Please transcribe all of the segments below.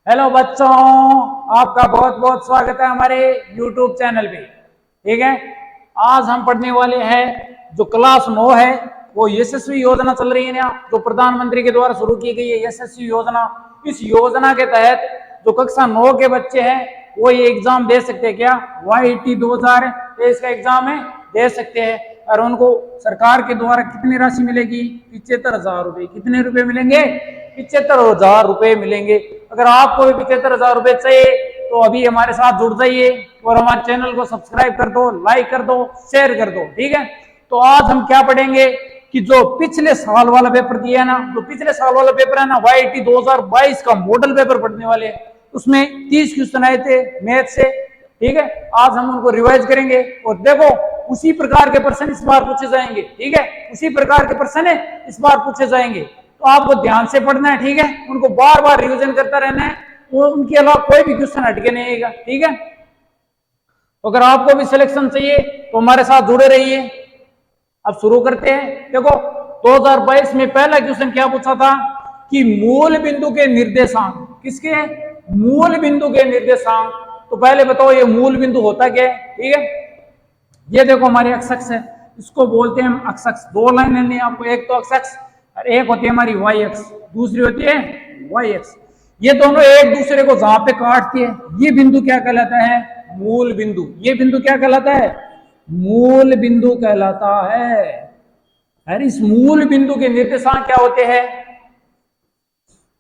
Hello बच्चों, आपका बहुत बहुत स्वागत है हमारे YouTube चैनल पे। ठीक है, आज हम पढ़ने वाले हैं जो क्लास 9 है वो यशस्वी योजना चल रही है ना, जो प्रधानमंत्री के द्वारा शुरू की गई है यशस्वी योजना। इस योजना के तहत जो कक्षा 9 के बच्चे हैं वो ये एग्जाम दे सकते हैं। क्या YT 2023 का एग्जाम है, दे सकते हैं। और उनको सरकार के द्वारा कितनी राशि मिलेगी? 75,000 रुपए। कितने रुपए मिलेंगे? 75,000 रुपए मिलेंगे। अगर आपको भी 75,000 रुपए चाहिए तो अभी हमारे साथ जुड़ जाइए और हमारे चैनल को सब्सक्राइब कर दो, लाइक कर दो, शेयर कर दो। ठीक है, तो आज हम क्या पढ़ेंगे कि जो पिछले साल वाला पेपर दिया है ना, जो पिछले साल वाला पेपर है ना YT 2022 का मॉडल पेपर पढ़ने वाले हैं। उसमें 30 क्वेश्चन आए थे मैथ से। ठीक है, आज हम उनको रिवाइज करेंगे और देखो उसी प्रकार के प्रश्न इस बार पूछे जाएंगे। ठीक है, उसी प्रकार के प्रश्न इस बार पूछे जाएंगे, तो आपको ध्यान से पढ़ना है। ठीक है, उनको बार बार रिवीजन करता रहना है, वो उनके अलावा कोई भी क्वेश्चन हटके नहीं आएगा। ठीक है, तो अगर आपको भी सिलेक्शन चाहिए तो हमारे साथ जुड़े रहिए। अब शुरू करते हैं। देखो 2022 में पहला क्वेश्चन क्या पूछा था कि मूल बिंदु के निर्देशांक। किसके? मूल बिंदु के निर्देशांक। तो पहले बताओ ये मूल बिंदु होता क्या है? ठीक है, ये देखो हमारे एक्स अक्ष है, इसको बोलते हैं हम अक्ष अक्ष। दो लाइन नहीं आपको, एक तो अक्ष अक्ष और एक होती है हमारी वाई अक्ष, दूसरी होती है वाई अक्ष। ये दोनों एक दूसरे को जहां पे काटती है ये बिंदु क्या कहलाता है? मूल बिंदु। ये बिंदु क्या कहलाता है? मूल बिंदु कहलाता है। और इस मूल बिंदु के निर्देशांक क्या होते हैं?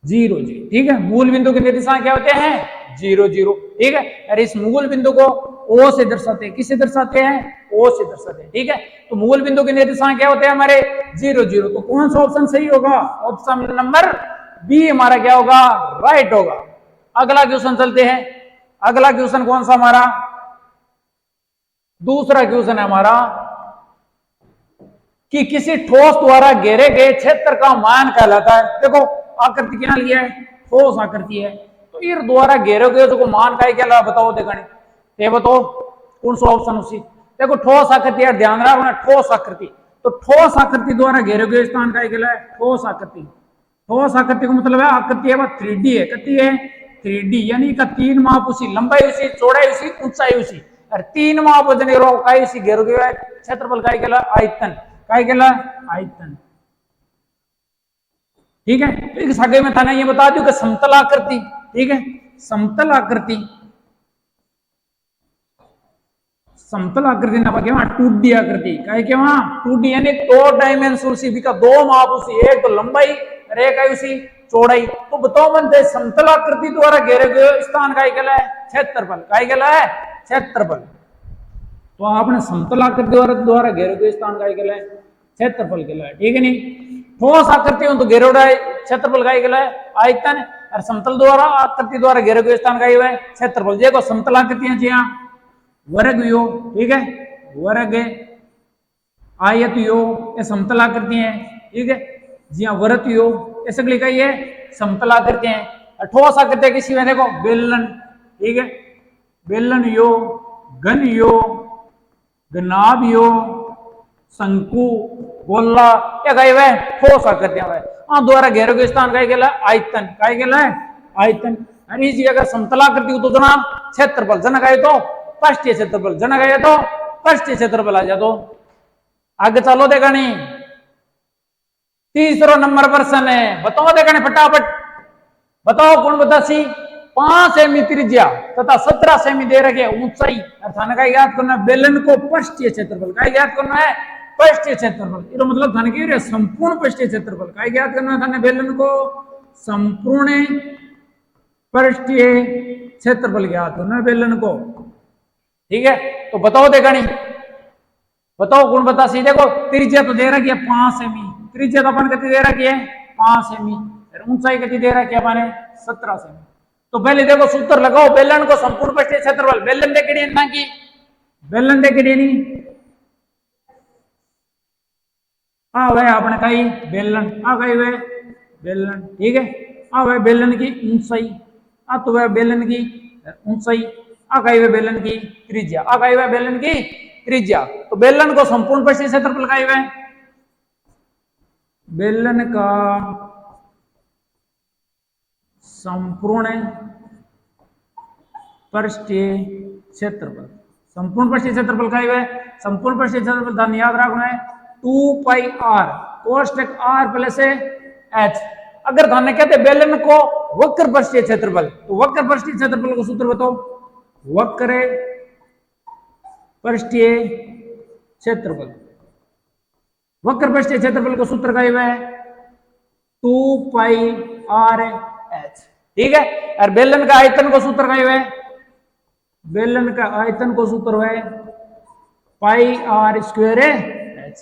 0 0। ठीक है, मूल बिंदु के निर्देशांक क्या होते हैं? 0 0। ठीक है, और इस मूल बिंदु को O से दर्शाते हैं। किससे दर्शाते हैं? O से दर्शाते हैं। ठीक है, तो मूल बिंदु के निर्देशांक क्या होते हैं हमारे? 0 0। तो कौन सा ऑप्शन सही होगा? ऑप्शन नंबर बी हमारा क्या होगा? राइट होगा। अगला क्वेश्चन चलते हैं। अगला क्वेश्चन कौन सा हमारा? दूसरा क्वेश्चन है हमारा कि किसी ठोस द्वारा घेरे गए क्षेत्र का मान कहलाता है। देखो आकृति क्या लिया है? ठोस आकृति है, तो ये द्वारा घेरे गए जो मान का क्या बताओ देखा। ये बताओ कौन सा ऑप्शन उसी। देखो ठोस आकृति है, ध्यान रखना ठोस आकृति। तो ठोस आकृति द्वारा घेरे गए स्थान का क्या है? ठोस आकृति। ठोस आकृति का मतलब है आकृति है वो 3D है। कितनी है? 3D, यानी का 3 माप उसी, लंबाई उसी, चौड़ाई उसी, ऊंचाई उसी, और 3 माप वजन उसी घेरे गए क्षेत्रफल का क्या? आयतन। काय केला? आयतन। ठीक है, तो इस आगे में था ना, ये बता दू कि समतल आकृति। ठीक है, समतल आकृति, समतल आकृति ना पाके वहां 2D आकृति। काय के वहां 2D यानी 2 डायमेंशन उसी का 2 माप उसी, एक तो लंबाई और एक है उसी चौड़ाई। तो बताओ बनते समतल आकृति द्वारा घेरे गए स्थान काय कहला है? क्षेत्रफल। काय कहला है? क्षेत्रफल। तो आपने समतल आकृति द्वारा घेरे गए स्थान काय कहला है? क्षेत्रफल कहला है। ठीक है नहीं, ठोस आकृति तो घेरोड़ा क्षेत्रफल काय कहला है? आयतन। और समतल द्वारा आकृति द्वारा घेरे गए स्थान काय है? क्षेत्रफल। देखो समतल आकृतियां जी हाँ वर्ग यो, ठीक है, वर्ग आयत यो ये समतल आकृति है। ठीक है जी हाँ, वर्त यो ये सगली का ये समतल आकृति है। ठोस आकृति किसी में देखो बेलन। ठीक है, बेलन यो, घन यो, घनाभ यो, शंकु, गोला, क्या कहे हुए ठोस आकृतियां हुए। हाँ, द्वारा घेरे गए स्थान का कहला है? आयतन। काय कहला है? आयतन। और इस जगह समतल आकृति तो जना क्षेत्रफल, जना कहे तो पृष्ठीय क्षेत्रफल, जना कहे तो पृष्ठीय क्षेत्रफल आ जा। तो आगे चलो देखा नहीं। तीसरा नंबर प्रश्न है, बताओ देखा नहीं फटाफट बताओ। कौन बता सी? 5 सेमी त्रिज्या तथा 17 सेमी दे रखे ऊंचाई। अर्थात का याद करना बेलन को पृष्ठीय क्षेत्रफल का याद करना है। पृष्ठीय क्षेत्रफल ये मतलब धन की संपूर्ण पृष्ठीय क्षेत्रफल का याद करना था। बेलन को संपूर्ण पृष्ठीय क्षेत्रफल याद करना बेलन को। ठीक है, तो बताओ देखा नहीं, बताओ कौन बता सी। देखो त्रिज्या तो दे रखी है 5 सेमी, त्रिज्या तो अपन कितनी दे रखी है? 5 सेमी। ऊंचाई कितनी दे रखी है अपने? 17 सेमी। तो पहले देखो सूत्र लगाओ, बेलन को संपूर्ण पृष्ठीय क्षेत्रफल। बेलन देखिए ना की बेलन देखिए नहीं हाँ वह आपने कही बेलन आ गई वह बेलन। ठीक है, आ वह बेलन की ऊंचाई, आ तो वह बेलन की ऊंचाई, आ गई वह बेलन की त्रिज्या, आ गई वह बेलन की त्रिज्या। तो बेलन को संपूर्ण पृष्ठीय क्षेत्रफल का वह बेलन का संपूर्ण पृष्ठीय क्षेत्रफल। संपूर्ण पृष्ठीय क्षेत्रफल का है संपूर्ण पृष्ठीय क्षेत्रफल धन याद रखना है 2 पाई r कोष्टक r प्लस h। अगर धन कहते बेलन को वक्र पृष्ठीय क्षेत्रफल तो वक्र पृष्ठीय क्षेत्रफल का सूत्र बताओ। वक्र पृष्ठीय क्षेत्रफल वक्र पृष्ठीय क्षेत्रफल का सूत्र का है 2 पाई r h। ठीक है। और बेलन का आयतन को सूत्र का है बेलन का आयतन को सूत्र है पाई r स्क्वायर h।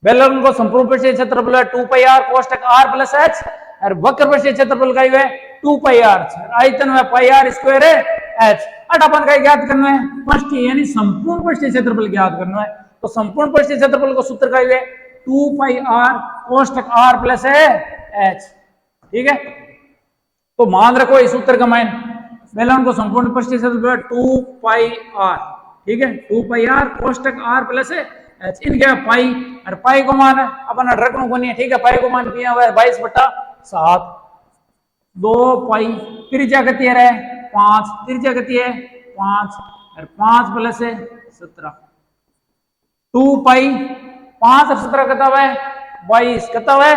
बेलन को संपूर्ण पृष्ठीय क्षेत्रफल है 2 पाई r कोष्टक r प्लस h और वक्र पृष्ठीय क्षेत्रफल का है 2 पाई r आयतन है पाई r स्क्वायर h। अट अपन का ज्ञात करना है पृष्ठीय यानी संपूर्ण पृष्ठीय क्षेत्रफल ज्ञात करना है। तो संपूर्ण पृष्ठीय क्षेत्रफल का सूत्र का है 2 पाई r कोष्टक r प्लस h। ठीक है। तो मान रखो इस सूत्र का मान बेलन को संपूर्ण पृष्ठीय क्षेत्रफल 2 पाई r। ठीक है 2 पाई r कोष्टक r प्लस h। इनके पाई और पाई को मान अपन रखने को नहीं है। ठीक है। पाई को मान किया हुआ है 22/7 2 पाई त्रिज्या कितनी है 5 त्रिज्या कितनी है 5 और 5 प्लस 17 2 पाई 5 और 17 कितना है 22 कितना है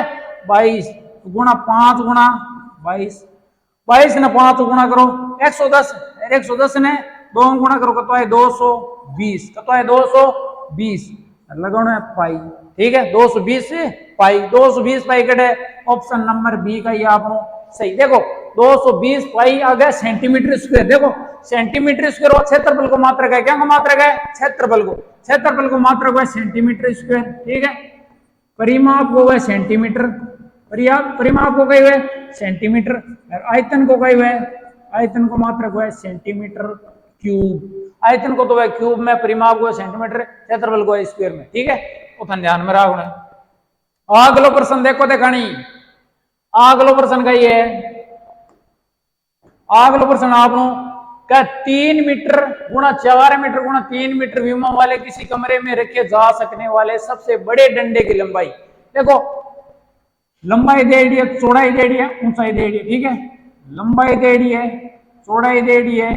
22 गुणा 5 गुणा 22 22 ने 5 गुणा करो 110 110 ने 2 गुणा करो कितना है 220 कितना है 220 लगाना है पाई। ठीक है 220 से पाई 220 पाई कटे ऑप्शन नंबर बी का ये आप सही। देखो 220 पाई आ गया सेंटीमीटर स्क्वायर। देखो सेंटीमीटर स्क्वायर और क्षेत्रफल को मात्रक है क्या को मात्रक है क्षेत्रफल को मात्रक है सेंटीमीटर स्क्वायर। ठीक है। परिमाप को है सेंटीमीटर परिमाप को कही हुए सेंटीमीटर और आयतन को कही हुए आयतन को मात्रक हुआ सेंटीमीटर क्यूब। आयतन को तो वह क्यूब में परिमाप को सेंटीमीटर क्षेत्रफल को स्क्वायर में। ठीक है। तो ध्यान में रखना। अगलो प्रश्न देखो देखानी अगलो प्रश्न का ये है अगलो प्रश्न आप क्या 3 मीटर गुणा 4 मीटर गुणा 3 मीटर व्योम वाले किसी कमरे में रखे जा सकने वाले सबसे बड़े डंडे की लंबाई। देखो लंबाई दे दी है चौड़ाई दे दी है ऊंचाई दे दी है। ठीक है। लंबाई दे दी है चौड़ाई दे दी है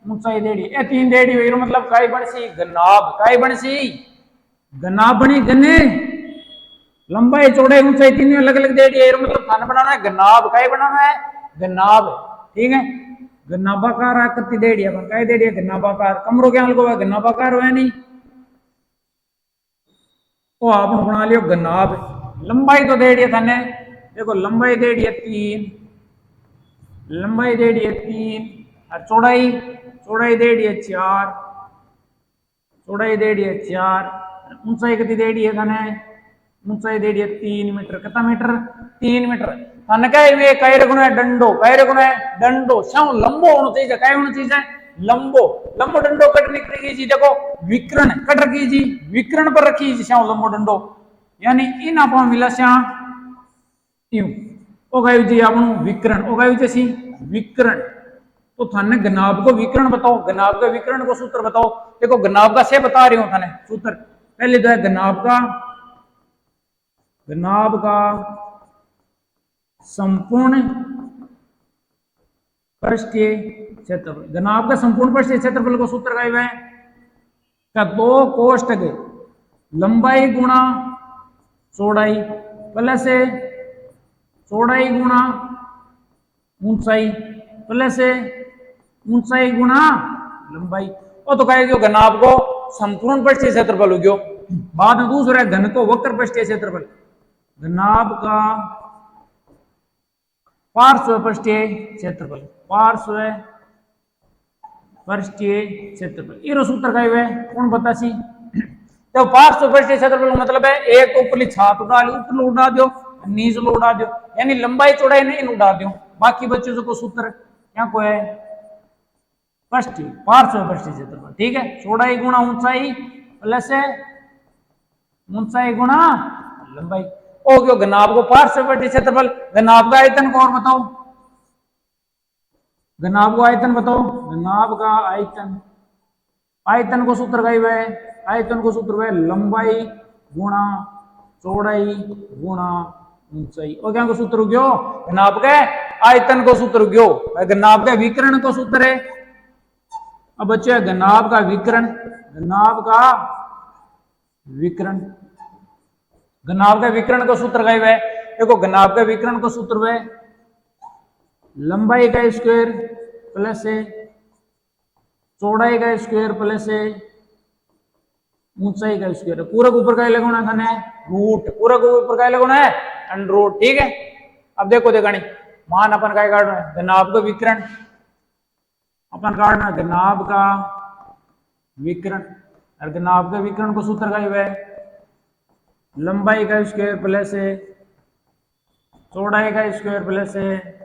ऊंचाई दे दी है 3 दे दी हुई मतलब काय बनसी गनाब काय बनसी गनाब बनी गने लंबाई चौड़ाई ऊंचाई तीन अलग अलग दे दी है मतलब खाना बनाना है गनाब काय बनाना है गनाब। ठीक है। गन्नाबाकार आकृति दे दी है काय दे दी है गन्नाबाकार कमरों के को गन्नाबाकार हुआ नहीं तो आपने बना लियो गनाब। लंबाई तो दे दी है थाने देखो लंबाई दे दी है 3 लंबाई दे दी है 3 और चौड़ाई दे दी है 4 चौड़ाई दे दी है 4 ऊंचाई कितनी दे दी है थाने ऊंचाई दे दी है 3 मीटर कितना मीटर 3 मीटर थाने कहे कई रखना है डंडो कई रखना है डंडो शाम लंबो होना चाहिए कई होना चाहिए लंबो लंबो डंडो कट निकलेगी जी। देखो विकर्ण कट रखी जी विकर्ण पर रखी जी श्याम लंबो डंडो यानी इन आप मिला श्याम यूं ओ गयु जी आप विकर्ण ओ गयु जैसी विकर्ण। तो थाने गनाब को विकर्ण बताओ गनाब का विकर्ण को सूत्र बताओ। देखो गनाब का से बता रही हूं थाने सूत्र पहले तो है गनाब का संपूर्ण पृष्ठीय क्षेत्रफल गनाब का संपूर्ण पृष्ठीय क्षेत्रफल को सूत्र का है का 2 कोष्टक लंबाई गुणा चौड़ाई प्लस चौड़ाई गुणा ऊंचाई प्लस ऊंचाई गुणा लंबाई। और तो कहेगा गनाब को संपूर्ण पृष्ठीय क्षेत्रफल हो गयो। बाद में दूसरा है घन को वक्र पृष्ठीय क्षेत्रफल गनाब का पार्श्व पृष्ठीय क्षेत्रफल पार्श्व पृष्ठीय क्षेत्रफल ये सूत्र का है कौन बता सी। तो पार्श्व पृष्ठीय क्षेत्रफल मतलब है एक ऊपरली छात उड़ा ली ऊपर उड़ा दो नीचे उड़ा दो यानी लंबाई चौड़ाई नहीं उड़ा दो बाकी बच्चों को सूत्र क्या को है पृष्ठीय पार्श्व पृष्ठीय क्षेत्रफल। ठीक है। चौड़ाई गुणा ऊंचाई प्लस ऊंचाई गुणा लंबाई हो गयो गनाब को पार्श्व पृष्ठीय क्षेत्रफल। गनाब का आयतन को और बताओ गनाब को आयतन बताओ गनाब का आयतन को सूत्र का है आयतन को सूत्र है लंबाई गुणा चौड़ाई गुणा ऊंचाई और क्या को सूत्र हो गयो गनाब के आयतन को सूत्र गयो, घनाभ का विकर्ण को सूत्र है। अब बच्चे घनाभ का विकर्ण, घनाभ का विकर्ण, घनाभ का विकर्ण को सूत्र क्या है? देखो घनाभ का विकर्ण को सूत्र है लंबाई का स्क्वायर प्लस है चौड़ाई का स्क्वायर प्लस है ऊंचाई का स्क्वायर। पूरक ऊपर का लगाना था रूट, पूरक ऊपर का लगाना है अंडर रूट, ठीक है। अब देखो देखानी मान अपन का काटना है घनाभ का विकर्ण, अपन काटना घनाभ का विकर्ण, और घनाभ का विकर्ण को सूत्र का है लंबाई का स्क्वायर प्लस है चौड़ाई का स्क्वायर प्लस है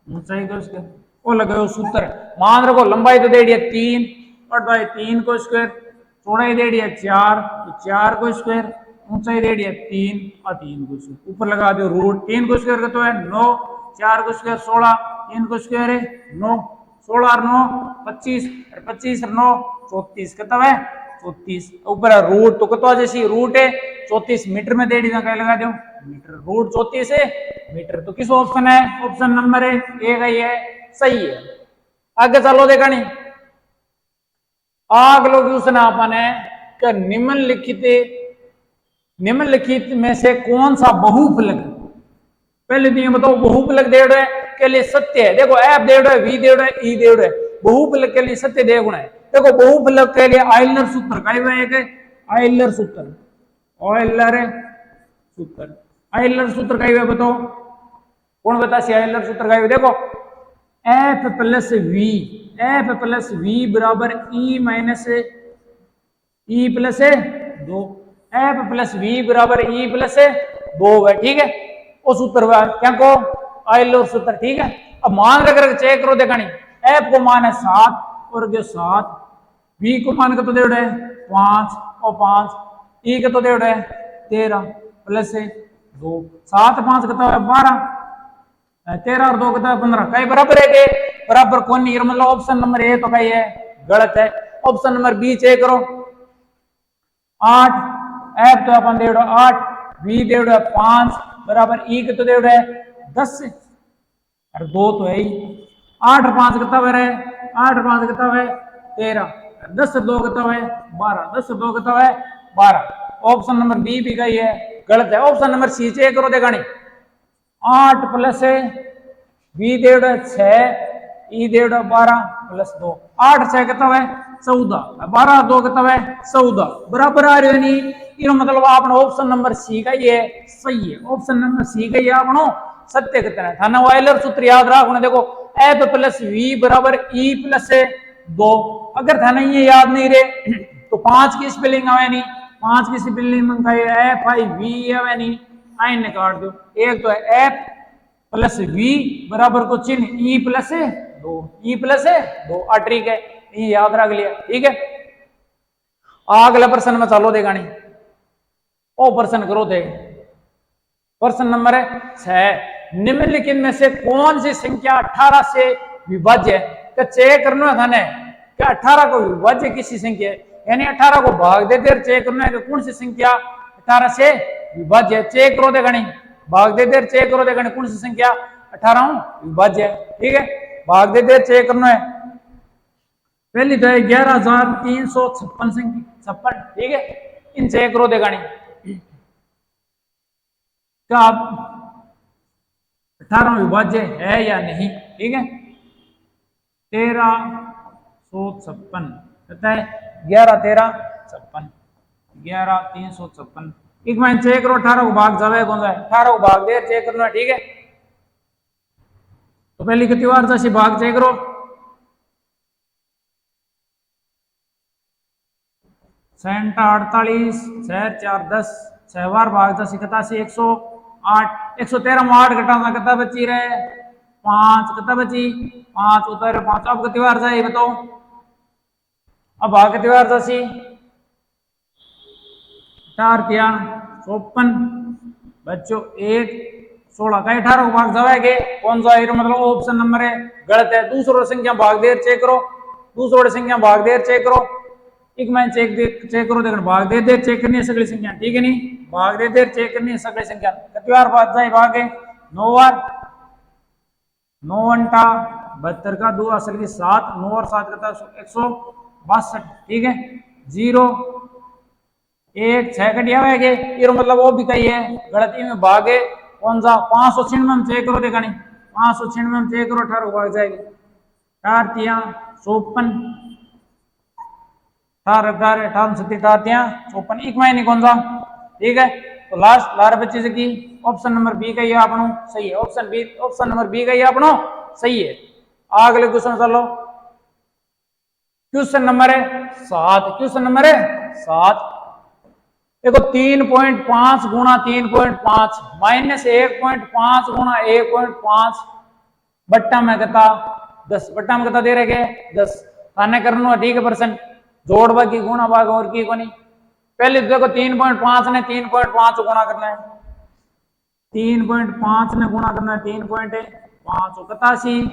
ऊंचाई का स्क्वायर। वो लगाओ सूत्र, मान रखो लंबाई तो दे दिया 3 और भाई 3 को स्क्वायर, चौड़ाई दे दिया 4 तो 4 को स्क्वायर, ऊंचाई दे दिया 3 और 3 को स्क्वायर, ऊपर लगा दो रूट। 3 को स्क्वायर तो है 9, 4 को स्क्वायर 16, 3 को स्क्वायर है 9, 16 और 9 25, 25 और 9 34, कितना है 34। ऊपर रूट तो कितना जैसी रूट है 34 मीटर में दे दिया, क्या लगा दो मीटर, रूट 34 है मीटर। तो किस ऑप्शन है? ऑप्शन नंबर है ए का ये सही है। आगे चलो देखा नहीं अगला क्वेश्चन अपन है कि निम्नलिखित में से कौन सा बहुफलक, पहले तो ये बताओ बहुफलक दे रहे के लिए सत्य है। देखो एफ दे रहे, वी दे रहे, ई दे रहे, बहुफलक के लिए सत्य दे गुण है। देखो बहुफलक के लिए आयलर सूत्र का आयलर सूत्र, आयलर सूत्र, आयलर सूत्र का बताओ कौन बता सी आयलर सूत्र का? देखो एफ प्लस वी बराबर E minus E plus 2, F plus V बराबर ई प्लस 2 है, ठीक है। वो सूत्र क्या को आयलर सूत्र, ठीक है। अब मान रख चेक करो देखा नहीं एफ को मान है 7 और जो 7, वी को मान कतो दे 5 और 5, ई कतो दे 13 प्लस 2, 7 5 कतो है 12, 13 और 2 कतो है 15, कई बराबर है के बराबर कौन नहीं, मतलब ऑप्शन नंबर ए तो कहीं है गलत है। ऑप्शन नंबर बी चेक करो 8, एफ तो अपन दे 8, वी दे 5 बराबर ई के तो दे 10 और 2 तो है ही, 8 और 5 कितना है 8 और 5 कितना है 13, 10 और 2 कितना है 12, 10 और 2 कितना है 12। ऑप्शन नंबर बी भी गई है गलत है। ऑप्शन नंबर सी चेक करो देखा नहीं 8 प्लस वी दे 6 ई दे 12 प्लस 2, 8 6 कितना है 14, 12 2 कितना है 14 बराबर आ रही है नहीं, ये मतलब आपने ऑप्शन नंबर सी का ये सही है। ऑप्शन नंबर सी का ये आपनो सत्य कितना है था ना, आयलर सूत्र याद रखना। देखो एफ प्लस वी बराबर ई प्लस 2, अगर था ना ये याद नहीं रहे तो 5 की स्पेलिंग आवे नहीं, 5 की स्पेलिंग में एफ आई वी आवे नहीं, आई ने काट दो। एक तो है एफ प्लस वी बराबर को चिन्ह ई प्लस 2, ई प्लस 2 ठीक है, ये याद रख लिया, ठीक है। अगला प्रश्न में चलो देखा नहीं ओ प्रश्न करो थे, प्रश्न नंबर 6 निम्नलिखित में से कौन सी संख्या 18 से विभाज्य है? तो चेक करना था ना क्या 18 को विभाज्य किसी संख्या है, यानी 18 को भाग देते चेक करना है कि कौन सी संख्या 18 से विभाज्य है। चेक करो देखा नहीं, भाग देते चेक करो देखा नहीं कौन सी संख्या 18 विभाज्य है, ठीक है। भाग देते चेक करना है, पहली तो है 11,356 संख्या 56, ठीक है। इन चेक करो देखा नहीं क्या 18 विभाज्य है या नहीं, ठीक है। 1356 कहता है 11 13 56, 11,356 एक मैं चेक करो 18 को भाग जावे कौन सा है, 18 को भाग दे चेक करना, ठीक है। तो पहली कितनी बार जैसी भाग चेक करो 48 6 4 10 6 बार भाग जैसी 81 108 113 में 8 घटाना कितना बची रहे 5, कितना बची 5 उतर 5, अब कितनी बार जाए बताओ, अब भाग कितनी बार जैसी 4 3 54 बच्चों 1 16 का 18 को भाग जाएंगे कौन सा है, मतलब ऑप्शन नंबर है गलत है। दूसरों संख्या भाग देर चेक करो, दूसरों संख्या भाग देर चेक करो, एक मैं चेक करो देखो भाग दे देर चेक करनी है सगली संख्या, ठीक है नहीं भाग दे देर चेक करनी है सगली संख्या कितनी बार भाग जाए भागे 9 बार 9 अंटा 72 का 2 असल की 7, 9 और 7 करता है 162, ठीक है। 0 1 6 कटिया हुआ है, ये मतलब वो भी कही है गणती में भागे कौन सा 596 में चेक करो देखा नहीं, 596 में चेक करो 18 भाग जाएगी 4 तिया 54, 18 18 18 37 4 तिया 54, एक महीने कौन सा, ठीक है। तो लास्ट 1225 की ऑप्शन नंबर बी का ये आपनो सही है, ऑप्शन नंबर बी का ये आपनो सही है। अगले क्वेश्चन चलो, क्वेश्चन नंबर है 7, क्वेश्चन नंबर है 7। देखो 3.5 गुणा 3.5 माइनस 1.5 गुणा 1.5 बट्टा में कहता 10, बट्टा में कहता दे रहे 10 थाने करना ठीक है परसेंट जोड़ बाकी गुणा भाग और की कोनी। पहले देखो 3.5 ने 3.5 गुणा करना है, 3.5 ने गुणा करना है 3.5 81,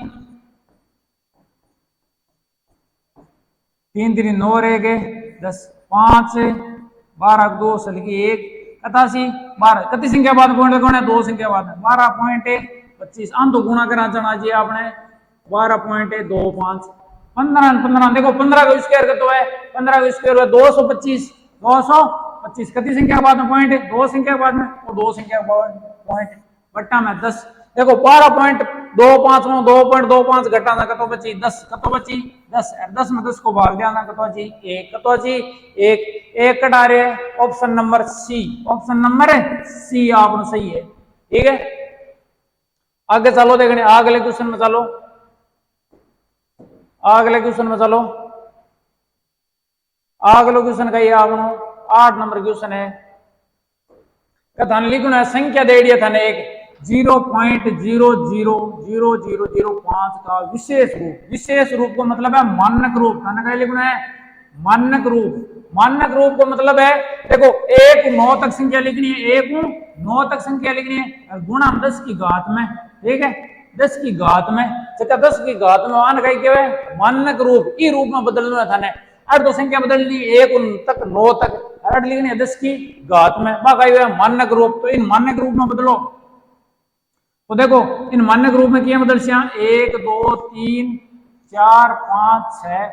3 3 9 रह गए 10 5 12 2 सलगी 1 81 12 कति संख्या बाद पॉइंट लगाना है 2 संख्या बाद 12.25 आम तो गुणा करा जाना चाहिए आपने 12.25 15 15 देखो 15 का स्क्वायर का तो है 15 का स्क्वायर है 225 225 कति संख्या बाद में पॉइंट है 2 संख्या बाद में और 2 संख्या बाद पॉइंट बट्टा में 10 देखो 12.25 में 2.25 घटा ना कतो बची 10 कतो बची 10 10 में 10 को भाग दिया ना कतो जी 1 कतो जी 1 1 कटा रहे option number C, option number C आपने सही है, ठीक है। आगे चलो देखने अगले क्वेश्चन में चलो, अगले क्वेश्चन में चलो, अगले क्वेश्चन का ये आपनो 8 नंबर क्वेश्चन है। कथन लिखना है संख्या दे दिया था ने एक 0.00005 का विशेष रूप, विशेष रूप को मतलब है मानक रूप, क्या लिखना है मानक रूप, मानक रूप को मतलब है देखो 1 9 तक संख्या लिखनी है, 1 9 तक संख्या लिखनी है गुणा 10 की घात में, ठीक है 10 की घात में, जब 10 की घात में मान कही के मानक रूप ई रूप में बदलना था ने अर तो संख्या बदलनी 1 तक 9 तक अर लिखनी है 10 की घात में बाकी मानक रूप, तो इन मानक रूप में बदलो। तो देखो इन मानक रूप में क्या बदल 1 2 3 4 5 6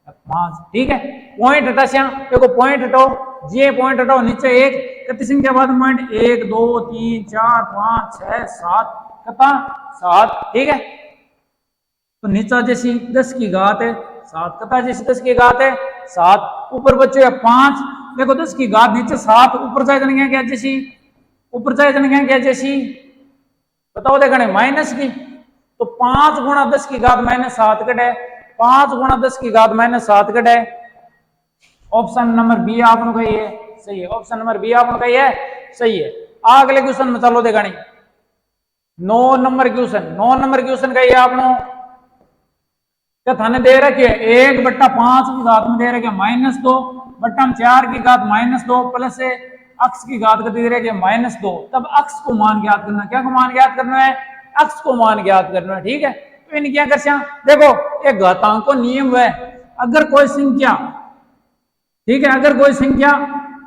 5, ठीक है। पॉइंट हटा श्याम देखो पॉइंट हटाओ जे पॉइंट हटाओ नीचे 1 कितनी संख्या बाद पॉइंट 1 2 3 4 5 6 7 कता 7, ठीक है। तो नीचा जैसी 10 की घात है 7 कता जैसी 10 की घात है 7 ऊपर बच्चे 5 देखो 10 की घात नीचे 7 ऊपर जाए जाने क्या जैसी ऊपर जाए जाने क्या जैसी बताओ देखने माइनस की, तो 5 गुणा 10 की घात माइनस 7 कटे 5 गुणा 10 की घात माइनस 7 कटे ऑप्शन नंबर बी आपने कही है सही है, ऑप्शन नंबर बी आपने कही है सही है। अगले क्वेश्चन में चलो देखा 9 नंबर क्वेश्चन, 9 नंबर क्वेश्चन का ये आपने क्या थाने दे रखे 1/5 की घात में दे रखे -2 बट्टा 4 की घात -2 प्लस अक्ष की घात कर दे रखे -2, तब अक्ष को मान ज्ञात करना, क्या को मान ज्ञात करना है अक्ष को मान ज्ञात करना है, ठीक है। तो इन क्या कर देखो एक घातांक को नियम है अगर कोई संख्या, ठीक है अगर कोई संख्या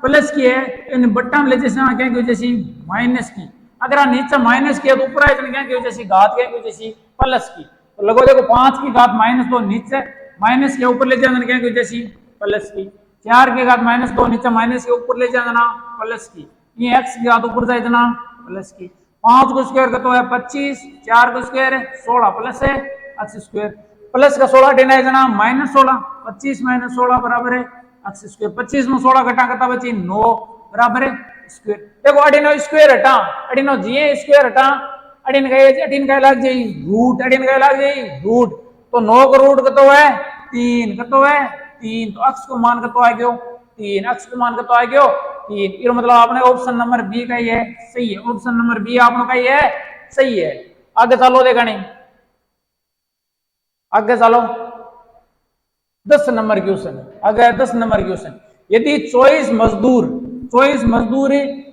प्लस की है इन बट्टा में ले जैसे क्या की जैसी माइनस की, अगर नीचे माइनस की है तो ऊपर आए क्या की जैसी घात क्या की जैसी प्लस की, तो लगो देखो 5 की घात -2 नीचे माइनस के ऊपर ले जाना क्या की जैसी प्लस की, 4 की घात -2 नीचे माइनस के ऊपर ले जाना प्लस की, ये x की घात ऊपर जाए जाना प्लस की, 5 को स्क्वायर का तो है 25, 4 को स्क्वायर है 16 प्लस है x स्क्वायर, प्लस का 16 डिना जाना -16 25 - 16 बराबर है x स्क्वायर, 25 में 16 घटा करता बची 9 बराबर है स्क्वायर। देखो अडिनो स्क्वायर हटा अडिनो जी स्क्वायर हटा अडिन का लग जाई रूट, अडिन का लग जाई रूट, तो 9 का रूट कतो है 3 कतो है 3, तो अक्ष को मान कतो आ गयो 3, अक्ष को मान कतो आ गयो 3, ये मतलब आपने ऑप्शन नंबर बी का ही है सही है, ऑप्शन नंबर बी आपने का ही है सही है। आगे चलो देखा नहीं आगे चलो 10 नंबर क्वेश्चन, अगर 10 नंबर क्वेश्चन यदि 24 मजदूर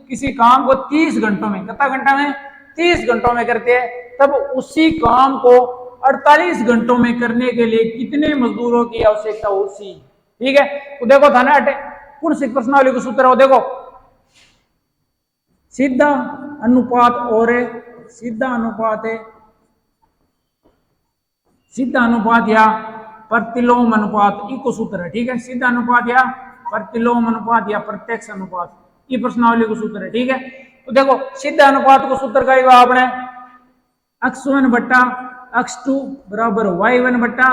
किसी काम को 30 घंटों में कितना घंटा में 30 घंटों में करते हैं तब उसी काम को 48 घंटों में करने के लिए कितने मजदूरों की आवश्यकता होती, ठीक है। तो देखो था ना पूर्ण प्रश्नावली को सूत्र हो देखो सीधा अनुपात और सीधा अनुपात है सीधा अनुपात या प्रतिलोम अनुपात इको सूत्र है, ठीक है। सीधा अनुपात या प्रतिलोम अनुपात या प्रत्यक्ष अनुपात, ये प्रश्नावली को सूत्र है, ठीक है। तो देखो सीधा अनुपात को सूत्र का आपने x1 बट्टा x2 बराबर y1 बट्टा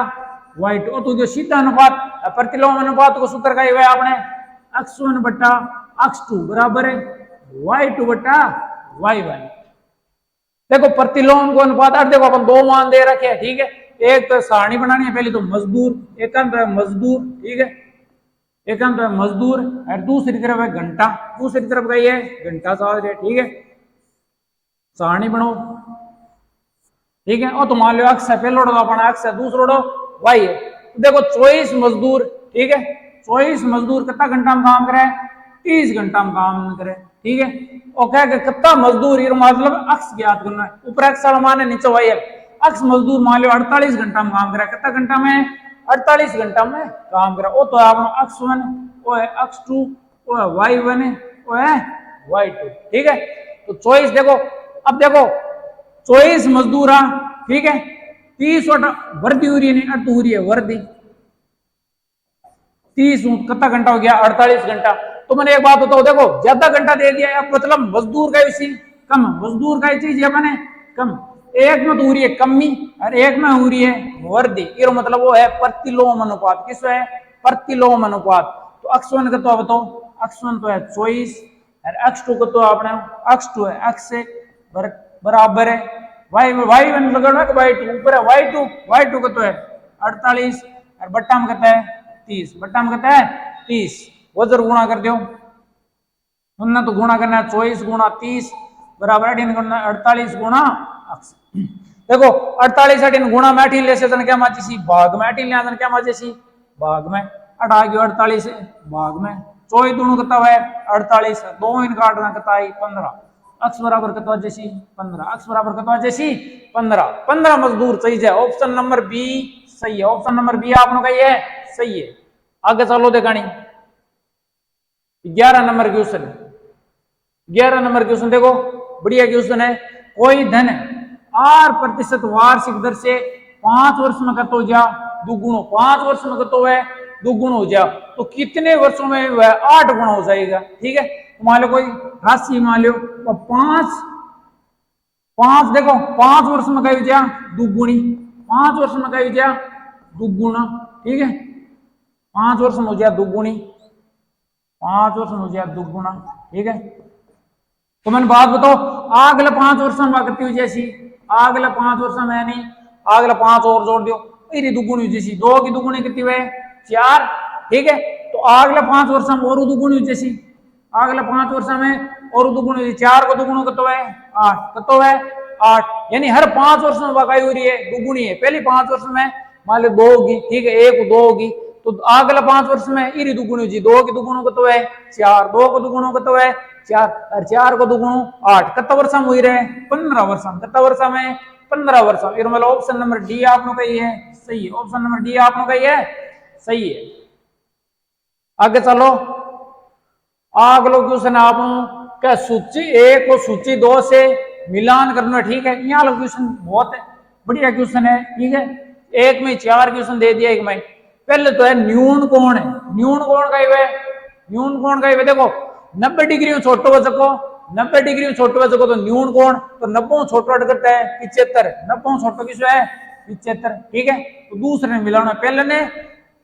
y2। तो जो सीधा अनुपात प्रतिलोम अनुपात को सूत्र का आपने x1 बट्टा x2 बराबर y2 बट्टा y1। देखो प्रतिलोम को अनुपात, और देखो अपन दो मान दे रखे हैं, ठीक है। एक तो सारणी बनानी है, पहले तो मजदूर, एकांत है मजदूर, ठीक है, एकांत है मजदूर, और दूसरी तरफ है घंटा, दूसरी तरफ का ये घंटा चार्ज है, ठीक है। सारणी बनाओ, ठीक है। और तो मान लो अक्ष है पहले तो अपना अक्ष है, दूसरा वाई है। तो देखो 24 मजदूर, ठीक है, 24 मजदूर कितना घंटा में काम करे, 30 घंटा में काम करे, ठीक है। और क्या कितना मजदूर, ये मतलब अक्ष ज्ञात करना है, ऊपर अक्ष मान है, नीचे वाई है। अक्ष मजदूर मान लो 48 घंटा में काम करा, कितना घंटा में, 48 घंटा में काम करा। वो तो आप x1 वो है x2 वो है y1 वो है y2, ठीक है। तो 24 देखो, अब देखो 24 मजदूर, ठीक है, 30 वर्दी हो रही है, नहीं अर्थ हो रही है वर्दी, 30 कितना घंटा हो गया, 48 घंटा। तो मैंने एक बात बताओ, देखो ज्यादा घंटा दे दिया, अब मतलब मजदूर का इसी कम, मजदूर का चीज है मैंने कम, एक में तो हो रही है कमी और एक में हो रही है वर्दी, ये मतलब वो है प्रतिलोम अनुपात। किस है, प्रतिलोम अनुपात। तो x1 का तो बताओ, x1 तो है 24 और x2 को तो आपने x2 है x से बराबर है y1 लगाना कि y2 ऊपर है y2 का तो है 48 और बट्टा में कहता है 30, बट्टा में कहता है 30, वजर गुणा कर दो, उन्ना तो गुणा करना है 24 गुणा 30 बराबर 48 गुणा अक्ष। देखो 48 18 गुणा में 18 ले से क्या माची सी भाग में 18 ले क्या माचे सी भाग में 8 आ गया 48 भाग में 24 दोनों कितना है 48, 2 इन काटना कितना है 15, अक्ष बराबर कितना जैसी 15, अक्ष बराबर कितना जैसी 15 मजदूर चाहिए। ऑप्शन नंबर बी सही है, ऑप्शन नंबर बी आपने कही है सही है। आगे चलो देखानी 11 नंबर क्वेश्चन, 11 नंबर क्वेश्चन देखो बढ़िया क्वेश्चन है। कोई धन 8% वार्षिक दर से 5 वर्ष में कत हो जा दुगुण, 5 वर्ष में कत है दुगुण हो जा, तो कितने वर्षों में वह 8 गुना हो जाएगा, ठीक है। तो मान लो कोई राशि मान लो तो 5 देखो 5 वर्ष में कही जा दुगुणी, 5 वर्ष में कही जा दुगुणा, ठीक है, 5 वर्ष में हो जाए दुगुणी, 5 वर्ष में हो जाए दुगुणा, ठीक है। तो मैंने बात बताओ अगले 5 वर्ष में कितनी हुई जैसी, अगले 5 वर्ष में यानी अगले 5 और जोड़ दो, मेरी दुगुनी हुई जैसी, 2 की दुगुनी कितनी हुई 4, ठीक है। तो अगले 5 वर्ष में और दुगुनी हुई जैसी, अगले 5 वर्ष में और दुगुनी हुई, 4 को दुगुणों कतो है 8, कतो है 8, यानी हर 5 वर्ष में बकाई हो रही है दुगुनी है। पहले 5 वर्ष में मान लो 2 होगी, ठीक है, 1 2 होगी, तो अगले 5 वर्ष में इरी दुगुनी हुई, 2 की दुगुणों कतो है 4, 2 को दुगुणों कतो है 4 और 4 को दुगुणों 8, कितना वर्ष में हुई रहे 15 वर्ष में, कितना वर्ष में 15 वर्ष में। मतलब ऑप्शन नंबर डी आपने कही है सही है, ऑप्शन नंबर डी आपने कही है सही है। आगे चलो अगला क्वेश्चन आप क्या सूची 1 को सूची 2 से मिलान करना, ठीक है। यहाँ वाला क्वेश्चन बहुत बढ़िया क्वेश्चन है, ठीक है। एक में 4 क्वेश्चन दे दिया एक में। पहले तो है न्यून कोण है, न्यून कोण का है, न्यून कोण का है देखो 90 डिग्री में छोटो बच्चों को 90 डिग्री में छोटो बच्चों को तो न्यून कोण, तो 90 छोटो अट करता है 75, 90 छोटो किस है 75, ठीक है। तो दूसरे ने मिलाना, पहले ने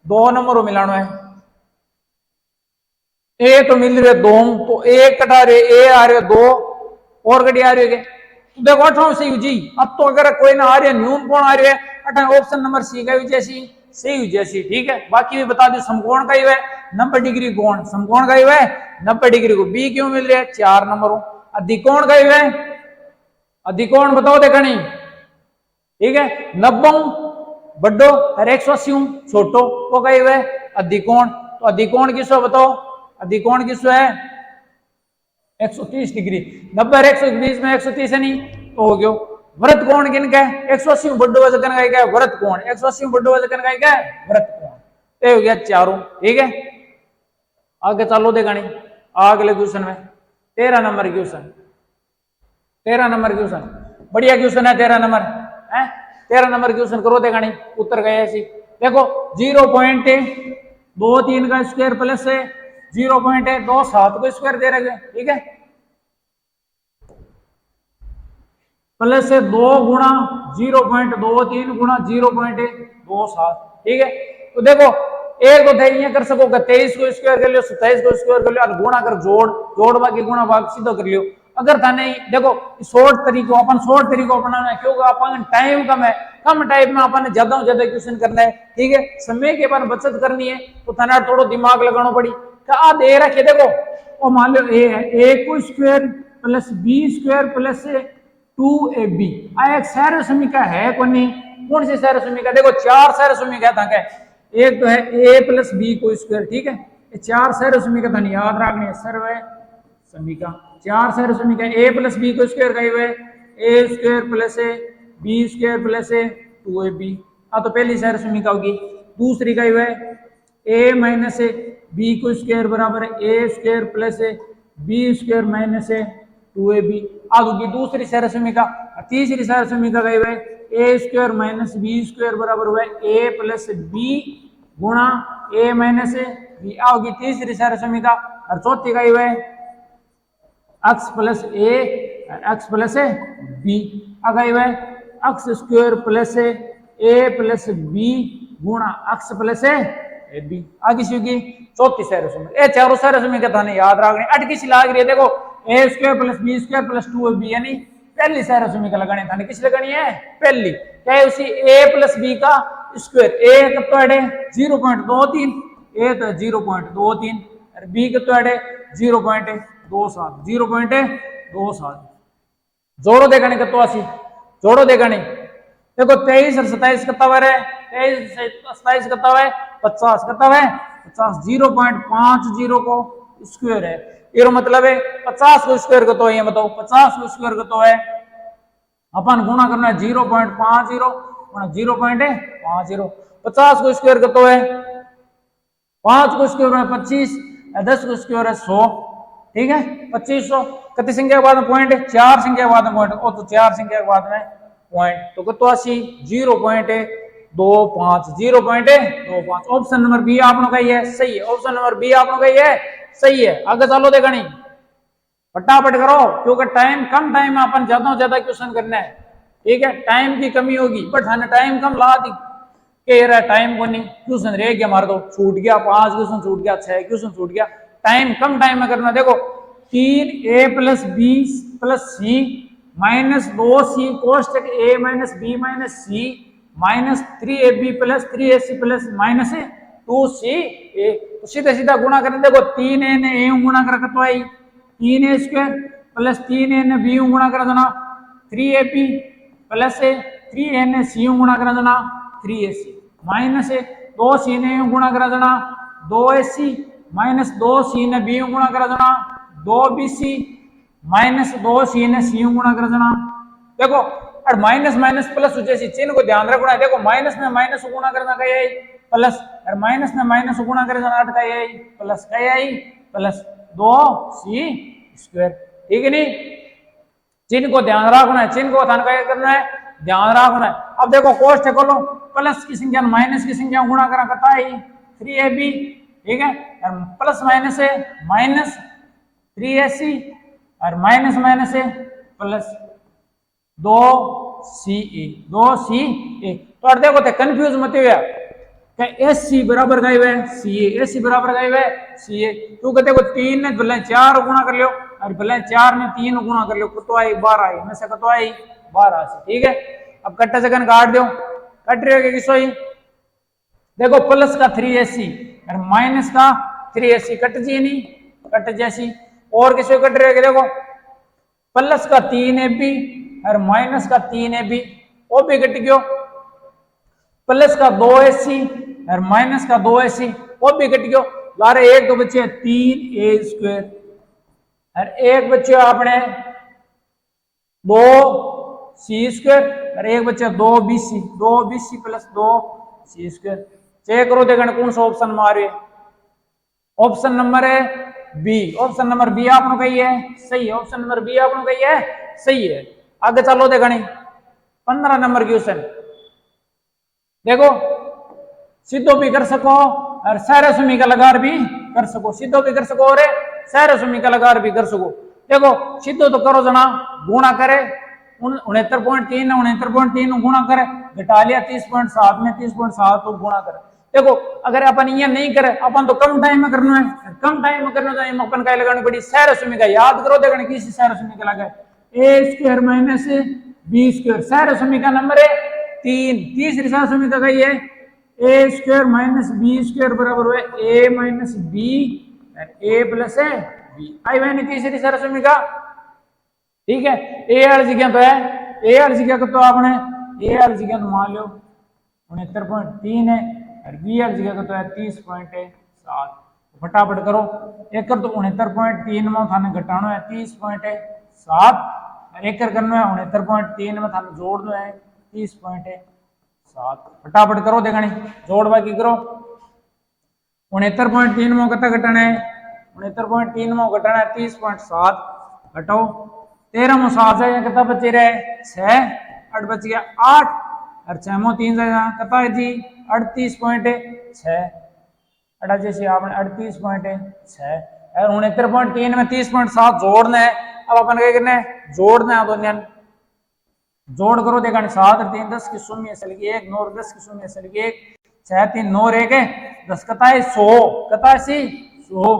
2 नंबर मिलाना है, ए तो मिल रहे 2, तो 1 कटा रहे ए आ रहे 2 और कटी आ रही है, तो देखो 18 सही जी। अब तो अगर कोई ना आ रही है न्यून कोण आ रही है 18, ऑप्शन नंबर सी का जैसी सही जैसी, ठीक है। बाकी भी बता दो समकोण का ही है 90 डिग्री कोण, समकोण का ही है 90 डिग्री को बी क्यों मिल रहा है 4 नंबरों। अधिकोण का ही है, अधिकोण बताओ देखनी, ठीक है, 90 बड्डो और 180 छोटो वो कही हुए अधिकोण। तो अधिकोण किसो बताओ, अधिकोण किसो है 130 डिग्री, 90 और 120 में 130 है नहीं तो हो गयो। व्रत कोण किनका है 180 बड्डो वजन का है व्रत कोण, 180 बड्डो वजन का है व्रत कोण, ये हो गया चारों, ठीक है। आगे चलो देखानी अगले क्वेश्चन में 13 नंबर क्वेश्चन, 13 नंबर क्वेश्चन बढ़िया क्वेश्चन है 13 नंबर है। 13 नंबर क्वेश्चन करो देखा नहीं उत्तर गए ऐसी देखो 0.23 का स्क्वायर प्लस 0.27 को स्क्वायर दे रहे ठीक है प्लस 2 गुणा 0.23 गुणा 0.27 ठीक है तो देखो एक दो थे ये कर सको 23 को स्क्वायर कर लियो 27 को स्क्वायर कर लियो और गुणा कर जोड़ बाकी गुणा भाग सीधो कर लियो अगर था नहीं देखो शॉर्ट तरीको अपन अपनाना है क्योंकि अपन टाइम कम टाइम में अपन ज्यादा क्वेश्चन करना है ठीक है समय की अपन बचत करनी है तो थाना थोड़ा दिमाग लगाना पड़ी क्या दे रखे देखो और मान लो ए है ए को square plus b square plus 2ab एक सारे समीकरण है कौन सी सारे समीकरण देखो चार सारे समीकरण था क्या एक तो है a प्लस बी को स्क्वायर ठीक है ये चार सारे समीकरण था याद रखने है सर्व समीकरण चार सारे समीकरण a प्लस बी को स्क्वायर कही हुए a square plus b square plus 2ab तो पहली सारे समीकरण होगी दूसरी कही हुए a माइनस बी को स्क्वायर बराबर a square plus b square minus 2ab आगे दूसरी सारे समीकरण तीसरी सारे समीकरण कही हुए a square minus b square बराबर हुआ a प्लस बी गुणा a माइनस बी आओगी तीसरी सारे समीकरण और चौथी कही हुए x plus a x plus b गई हुए x square plus a plus b गुणा x प्लस बी आगे सीगी चौथी सारे समीकरण ये चारों सारे समीकरण थाने याद रखने अटकी सी लाग रही है देखो a square plus b square plus 2ab यानी पहली सारे समीकरण लगाने थाने किस लगानी है पहली क्या है उसी a प्लस बी का स्क्वायर a कितना है 0.23 a तो 0.23 और b कितना है 0.27 जोड़ो देखा नहीं कितना आसी जोड़ो देखा नहीं देखो 23 और 27 कितना है 23 27 कितना है 50 कितना है 50 0.50 को स्क्वायर है ये मतलब है 50 को स्क्वायर को तो ये बताओ 50 को स्क्वायर को तो है अपन गुणा करना है 0.50 गुणा 0.50 50 को स्क्वायर को तो है 5 को स्क्वायर है 25 10 को स्क्वायर है 100 ठीक है 2500 कितनी संख्या के बाद में पॉइंट है 4 संख्या के बाद में पॉइंट और तो 4 संख्या के बाद में पॉइंट तो कितना 0.25 ऑप्शन नंबर बी आपने कही है सही है ऑप्शन नंबर बी आपने कही है सही है आगे चलो देखा नहीं फटाफट करो क्योंकि कम टाइम में अपन ज्यादा क्वेश्चन करना है ठीक है टाइम की कमी होगी बट हमें टाइम कम ला दी कह रहा है टाइम को नहीं क्वेश्चन रह गया हमारे तो छूट गया 5 क्वेश्चन छूट गया 6 क्वेश्चन छूट गया कम टाइम में करना देखो 3a plus b plus c minus 2c कोष्टक a minus b minus c minus 3ab plus 3ac plus minus 2c तो सीधा गुणा करें देखो 3a ने a गुणा कर तो आई 3a स्क्वायर प्लस 3a ने b गुणा कर देना 3ab प्लस 3a ने c गुणा कर देना 3ac माइनस 2c ने गुणा कर देना 2ac माइनस 2c ने b गुणा कर देना 2bc माइनस 2c ने c गुणा कर देना देखो और माइनस माइनस प्लस जैसी चिन्ह को ध्यान रखना है देखो माइनस में माइनस गुणा करना कहे प्लस और माइनस में माइनस गुणा करना प्लस कहे प्लस 2c स्क्वायर ठीक है नहीं चिन्ह को ध्यान रखना है चिन्ह को ध्यान करना है ध्यान रखना है अब देखो कोष्ठक खोलो प्लस की संख्या माइनस की संख्या गुणा करा करता है 3ab ठीक है और प्लस माइनस है माइनस 3ac और माइनस माइनस है प्लस 2ca तो और देखो कंफ्यूज मत हुआ एससी बराबर गए हुए सी एससी बराबर गए हुए सी क्योंकि देखो 3 ने भले 4 गुणा कर लियो और भले 4 ने 3 गुणा कर लियो कतो आई 12 आई में से कतो आई 12 से ठीक है अब कट्टा सेकंड काट दो कट रहे हो किसो ही देखो प्लस का 3ac और माइनस का 3ac कट जी नहीं कट जैसी और किसो कट रहे देखो प्लस का 3ab और माइनस का 3ab वो भी कट गयो प्लस का 2ac और माइनस का 2ac वो भी कट गयो लारे एक तो बचे 3a स्क्वायर और एक बचे अपने 2c स्क्वायर और एक बचे 2bc plus 2c square check करो देखना कौन सा ऑप्शन मारे ऑप्शन नंबर है बी ऑप्शन नंबर बी आपने कही है सही है ऑप्शन नंबर बी आपने कही है सही है आगे चलो देखा नहीं 15 नंबर क्वेश्चन देखो सीधो भी कर सको और सहरसमी का लगार भी कर सको, सीधो भी कर सको और सहरसमी का लगार भी कर सको। देखो सीधो तो करो जना, गुणा करे 69.3 69.3 गुणा करे, घटा लिया 30.7 में 30.7 तो गुणा करे। देखो अगर अपन ये नहीं करे, अपन तो कम टाइम में करना है, कम टाइम में करना चाहिए, अपन का लगानी पड़ी सहरसमी का। याद करो देखने किसी सहरसमी का लगा ए स्क्वायर माइनस बी स्क्वायर, सहरसमी का नंबर है 3। तीसरी सहरसमी का है ए स्क्वायर माइनस बी स्क्वायर बराबर है ए माइनस बी ए प्लस है बी। आई मैंने तीसरी सहरसमी का, ठीक है। ए आर जगह तो है, ए आर जगह तो आपने ए आर जगह तो मान लो 69.3 है और बी आर जगह तो है 30.7। फटाफट करो, एक तो 69.3 में थाने घटाना है 30.7 और एक करना है 69.3 में थाने जोड़ना है 30.7। फटाफट करो देखनी, जोड़ बाकी करो। 69.3 में कितना घटाना है, 69.3 में घटाना है 30.7, घटाओ 13 में 7 है कितना बचे रहे 6, 8 बच गया 8 और 6 में 3 कितना है जी 38.6, अड़ा जैसे आपने 38.6 और 69.3 में 30.7 जोड़ना है। अब अपन क्या करना है, जोड़ना है दोनों, जोड़ करो देखा 7 और 3 10 की शून्य असल की 1 9 10 की शून्य असल की 1 6 3 9 1 है 10 कता है 100 कता है सी 100।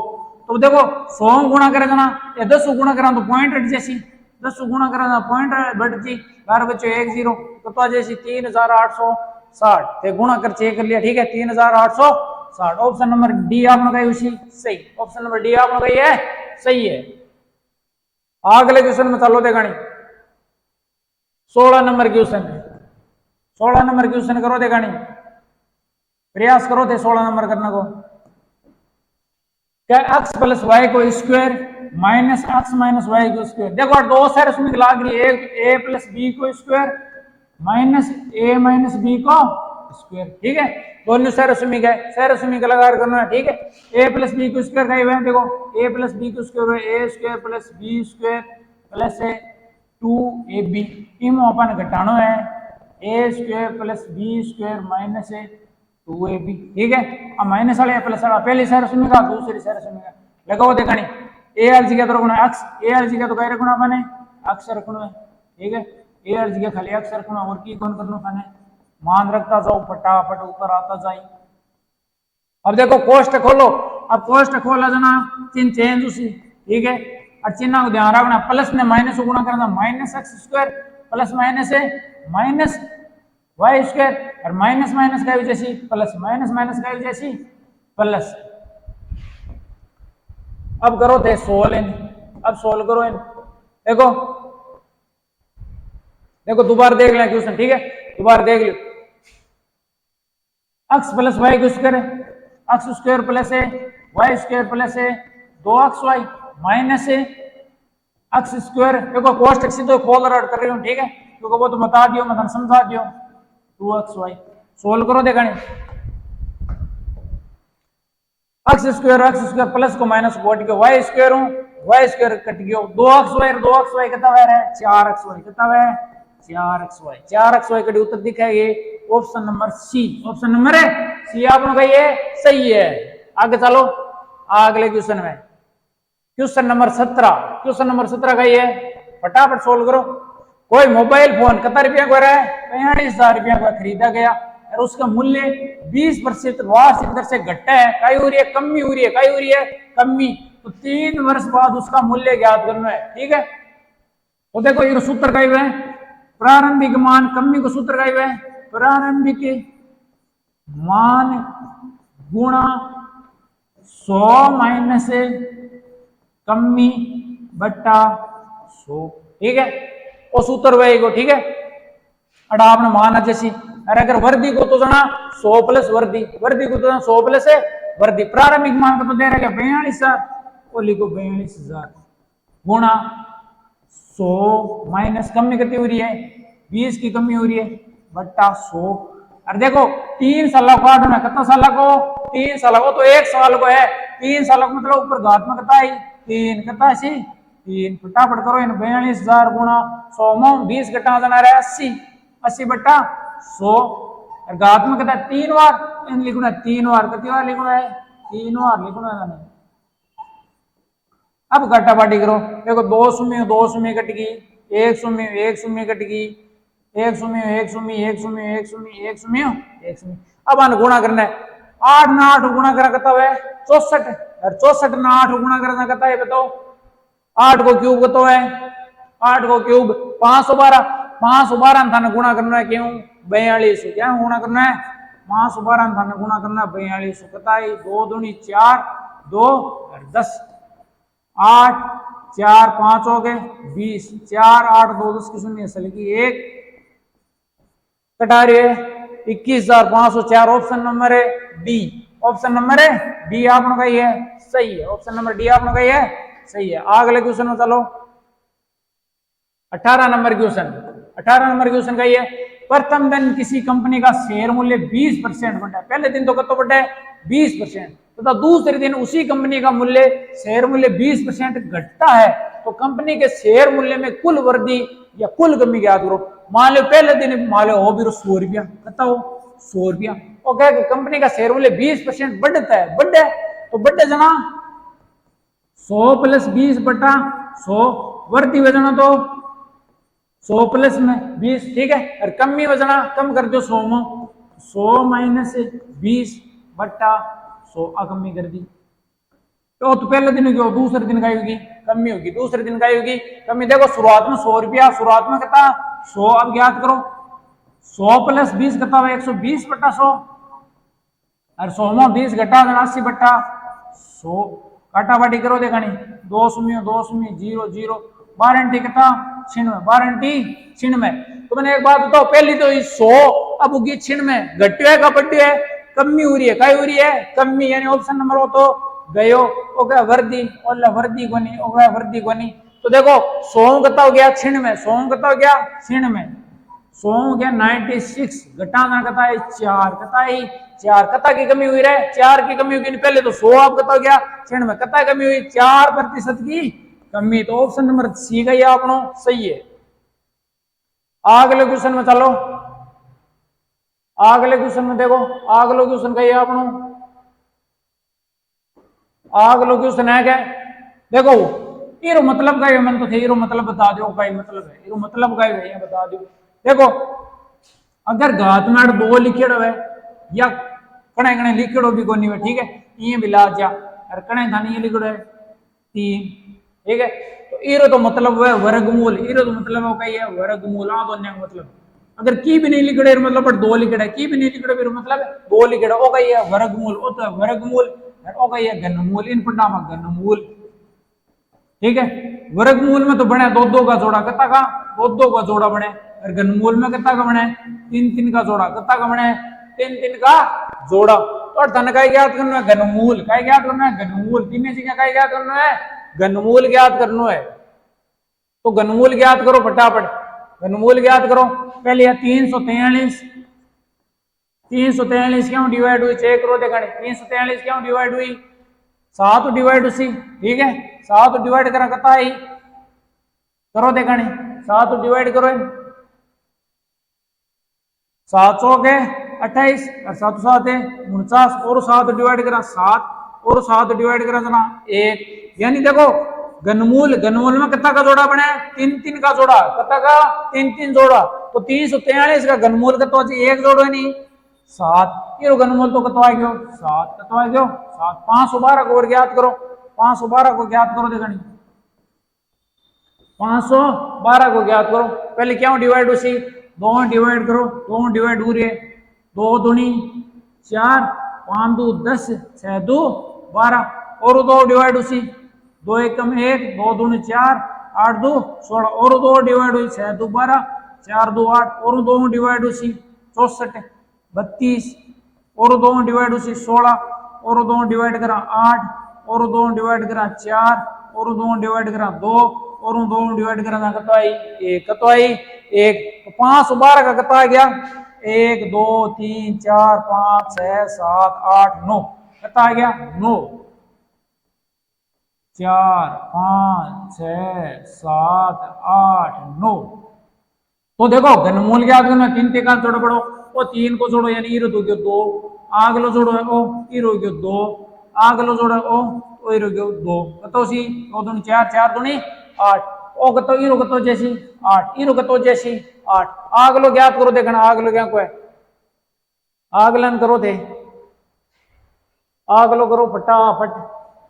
तो देखो 100 गुणा करे ना, ये 10 गुणा करा तो पॉइंट हट जैसी, 10 गुणा करा तो पॉइंट बढ़ जी 12 बच्चों 1 0 कता जैसी 3860 ते गुणा कर चेक कर लिया, ठीक है 3860। ऑप्शन नंबर डी आपने कही उसी सही, ऑप्शन नंबर डी आपने कही है सही है। अगले क्वेश्चन में चलो देखा 16 नंबर क्वेश्चन, 16 नंबर क्वेश्चन करो देखा प्रयास करो थे 16 नंबर करने को। क्या x प्लस वाई को square minus x minus y को स्क्वायर, देखो दो सहरसमी लाग रही है, एक a प्लस बी को square minus a minus b को स्क्वायर, ठीक है दोनों सहरसमी का, सहरसमी का लगा करना है, ठीक है। a प्लस बी को स्क्वायर का है, देखो a प्लस बी को स्क्वायर है a square plus b square plus 2ab, इम अपन घटानो है a square plus b square minus 2ab, ठीक है। अब माइनस वाले प्लस वाला पहली सहरसमी का दूसरी सहरसमी का लगाओ देखा ए आर जी का तो रखना एक्स, ए आर जी का तो कहीं रखना अपने एक्स रखना है, ठीक है ए आर जी का खाली एक्स रखना और की कौन करना खाने मान रखता जाओ फटाफट ऊपर आता जाए। अब देखो कोष्ट खोलो, अब कोष्ट खोला जाना चिन्ह चेंज उसी, ठीक है और चिन्ह को ध्यान रखना प्लस ने माइनस को गुणा करना minus x square plus minus है माइनस वाई स्क्वायर और माइनस माइनस का जैसी प्लस माइनस माइनस का जैसी प्लस। अब करो थे सोल्व इन, अब सोल्व करो इन, देखो देखो दोबारा देख लें क्वेश्चन, ठीक है दोबारा देख लो। एक्स प्लस वाई को स्क्वायर, एक्स स्क्वायर प्लस है वाई स्क्वायर प्लस है 2x वाई माइनस है एक्स स्क्वायर, देखो कोष्टक सीधे खोल रहा कर रही हूँ, ठीक है क्योंकि वो तो बता दियो मैं समझा दियो 2x वाई। सोल्व करो देखा एक्स स्क्वायर प्लस को माइनस को कट गया वाई स्क्वायर हूँ वाई स्क्वायर कट गया 2x वाई कितना है 4x वाई कितना है 4x वाई कटी उत्तर दिखा ये option number C, option number है सी आपने कही है सही है। आगे चलो अगले क्वेश्चन में, क्वेश्चन नंबर 17, क्वेश्चन नंबर 17 का ये फटाफट सोल्व करो। कोई मोबाइल फोन कितना रुपया को रहा है 45,000 रुपया का खरीदा गया और उसका मूल्य 20% वार्षिक दर से घटता है, कई हो रही है कमी हो रही है, कई हो रही है कमी, तो 3 वर्ष बाद उसका मूल्य ज्ञात करना है, ठीक है। तो देखो ये सूत्र का है प्रारंभिक मान कमी को सूत्र का है प्रारंभिक मान गुणा 100 माइनस कमी बट्टा 100, ठीक है वो सूत्र वही, ठीक है। अड़ा आपने माना जैसी अरे अगर वर्दी को तो जाना 100 प्लस वर्दी, वर्दी को तो 100 प्लस है वर्दी, प्रारंभिक मान को तो दे रहा है 42,000, वो लिखो 42,000 गुणा 100 माइनस कमी कितनी हो रही है 20 की कमी हो रही है बट्टा 100। अरे देखो 3 साल को काटना है, कितना साल को 3 साल को, तो 1 साल को है 3 साल को मतलब ऊपर घात में कितना है 3 कितना सी 3, फटाफट करो इन 42,000 गुणा 100 में 20 घटा जाना रहा 80 80 बट्टा 100 और घात में कहता है 3 बार इन लिखना है, 3 बार कितनी बार लिखना है, 3 बार लिखना है मैंने। अब घटा बाटी करो, देखो 2 शून्य कट गई, 1 शून्य कट गई, 1 शून्य 1 शून्य 1 शून्य 1 शून्य 1 शून्य 1 शून्य। अब आने गुणा करना है, 8 ना 8 गुणा करा कितना है 64, और 64 ना 8 गुणा करना कितना है बताओ, 8 को क्यूब कितना है, 8 को क्यूब 512, 512 थाने गुणा करना है क्यों 42, क्या गुणा करना है 512 थाने गुणा करना है 42, कितना है 2 दूनी 4, 2 और 10, 8 4 5 हो गए 20, 4 8 2 10 की शून्य असल की 1 कटा रही है 21,504, ऑप्शन नंबर है डी, ऑप्शन नंबर है डी आपने कही है सही है, ऑप्शन नंबर डी आपने कही है सही है। अगले क्वेश्चन में चलो 18 नंबर क्वेश्चन, 18 नंबर क्वेश्चन का ये, प्रथम दिन किसी कंपनी का शेयर मूल्य 20% बढ़ा है, पहले दिन तो कत बढ़ा है 20%, तथा दूसरे दिन उसी कंपनी का मूल्य शेयर मूल्य 20% घटता है, तो कंपनी के शेयर मूल्य में कुल वृद्धि या कुल कमी ज्ञात करो। मान लो पहले दिन मान लो हो भी 100 रुपया, कहता हो 100 रुपया, और कह कंपनी का शेयर मूल्य 20% बढ़ता है, बढ़े तो बढ़े जना 100 + 20 बटा 100, वृद्धि वजना तो 100 + में 20, ठीक है, और कमी वजना कम कर दो 100 में, 100 - 20 बटा 100 कमी कर दी, तो पहले दिन की दूसरे दिन का होगी कमी होगी, दूसरे दिन का होगी कमी। देखो शुरुआत में 100 रुपया, शुरुआत में कितना 100, अब ज्ञात करो 100 + 20 कितना है 120 बटा 100, और 100 में 20 घटा 80 बटा 100, काटा बाटी करो देखा नहीं 2 शून्य 2 शून्य 0 0, 12 कितना 96, 12 96। तो मैंने एक बात बताओ, पहली तो 100 अब होगी 96, घट्यो है का बढ़्यो है, कमी हो रही है, क्या हो रही है कमी, यानी ऑप्शन नंबर हो तो गयो, ओ गया वृद्धि, और वृद्धि कोनी, ओ गया वृद्धि कोनी। तो देखो 100 कितना हो गया 96, 100 कितना हो गया 96, 100 हो गया 96, घटाना कितना है 4, कितना है 4, कितना की कमी हुई रहे 4 की कमी हुई, पहले तो 100 अब कितना हो गया 96, कितना कमी हुई 4% की कमी, तो ऑप्शन नंबर सी का ये आपनो सही है। अगले क्वेश्चन में चलो, अगले क्वेश्चन में देखो, अगले क्वेश्चन का ये आपनो, अगले क्वेश्चन है क्या, देखो इरो मतलब का मन तो थे, इरो मतलब बता दो का मतलब है, इरो मतलब का है बता दो। देखो अगर घात में 2 लिखेड़ो है या कणे कणे लिखेड़ो भी कोनी है, ठीक है, ये भी ला जा, और कणे थाने ये लिखेड़ो है 3, ठीक है, तो इरो तो मतलब है वर्गमूल, इरो तो मतलब है कही है वर्गमूल, आ दोनों का मतलब, अगर की भी नहीं लिखड़े मतलब पर 2 लिखड़ा, की भी नहीं लिखड़े फिर मतलब 2 लिखड़ा, ओ कही है वर्गमूल, ओ तो वर्गमूल, ओ कही है घनमूल, इन पढ़ना में घनमूल, ठीक है। वर्गमूल में तो बने 2 का जोड़ा, कितना का 2 का जोड़ा बने, और घनमूल में कितना का बने 3 का जोड़ा, कितना का बने 3 का जोड़ा। तो और धन का ज्ञात करना है घनमूल, का ज्ञात करना है घनमूल, तीन चीजें का ज्ञात करना है घनमूल ज्ञात करना है, तो घनमूल ज्ञात करो फटाफट, घनमूल ज्ञात करो। पहले 343, 343 क्यों डिवाइड हुई चेक करो देखा, 343 क्यों डिवाइड हुई 7 डिवाइड उसी, ठीक है, 7 डिवाइड करा कितना है करो देखा नहीं, 7 डिवाइड करो 7 के 28 और 7 7 है 49, और 7 डिवाइड करा 7, और 7 डिवाइड करा जना 1, यानी देखो घनमूल, घनमूल में कितना का जोड़ा बने 3 का जोड़ा, कितना का 3 जोड़ा, तो 343 का घनमूल कितना है 1 जोड़ो नहीं 7, ये घनमूल तो कितना आ गयो 7, कितना आ गयो 7। 512 को और ज्ञात करो, 512 को ज्ञात करो देखा नहीं, 512 को ज्ञात करो, पहले क्यों डिवाइड उसी 2 डिवाइड करो, 2 डिवाइड हो रही है 2 दूनी 4, 5 2 10, 6 2 12, और 2 डिवाइड उसी 2 1 1, 2 दूनी 4, 8 2 16, और 2 डिवाइड हुई 6 2 12, 4 2 8, और 2 डिवाइड उसी 64 32, और 2 डिवाइड उसी 16, और 2 डिवाइड करा 8, और 2 डिवाइड करा 4, और 2 डिवाइड करा 2, और 2 डिवाइड करा कितना आई 1, कितना आई 1, तो 512 का कितना आ गया 1 2 3 4 5 6 7 8 9, कितना आ गया 9, 4 5 6 7 8 9। तो देखो घनमूल ज्ञात करना 3 का जोड़ा पड़ो, ओ 3 को जोड़ो यानी इरो दो गयो 2, आगलो जोड़ो है ओ इरो गयो 2, आगलो जोड़ो है ओ इरो गयो 2 कतो सी 2 दूनी 4 4 दूनी 8 ओ कतो इरो कतो जैसी 8 इरो कतो जैसी 8 आगलो ज्ञात करो देखना आगलो क्या को है आगलन करो थे आगलो करो फटाफट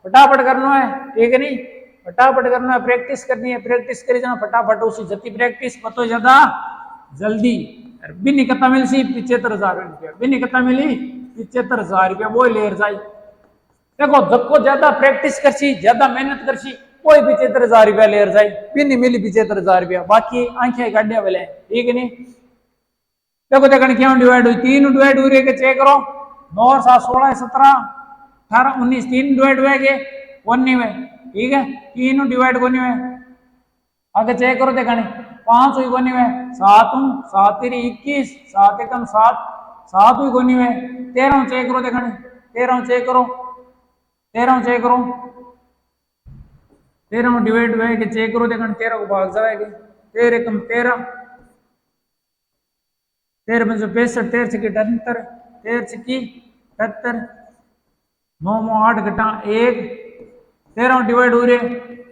फटाफट करना है ठीक है नहीं फटाफट करना है प्रैक्टिस करनी है प्रैक्टिस करी जाना फटाफट उसी जति प्रैक्टिस पतो ज्यादा जल्दी बिन कितना मिल सी 75,000 रुपया बिन कितना मिली 75,000 रुपया वो ले जाए देखो जबको ज्यादा प्रैक्टिस करसी ज्यादा मेहनत करसी कोई 75,000 रुपया ले जाए बिन मिली 75,000 रुपया बाकी आंखें गाड़िया वाले ठीक है नहीं देखो देखो क्यों डिवाइड हुई 3 डिवाइड हुई के चेक करो 9 7 16 17 18 19 3 डिवाइड हुए के 19 ठीक है 3 डिवाइड कोनी में आगे चेक करो देखा 5 हुई कोनी में 7 7 21 7 एकम 7 7 हुई कोनी में 13 चेक करो देखा 13 चेक करो 13 चेक करो 13 डिवाइड हुए के चेक करो देखा 13 को भाग जाएगी 13 एकम 13 13 में 65 13 छकी 78 13 छकी 78 9 में 8 घटा 1 13 डिवाइड हो रहे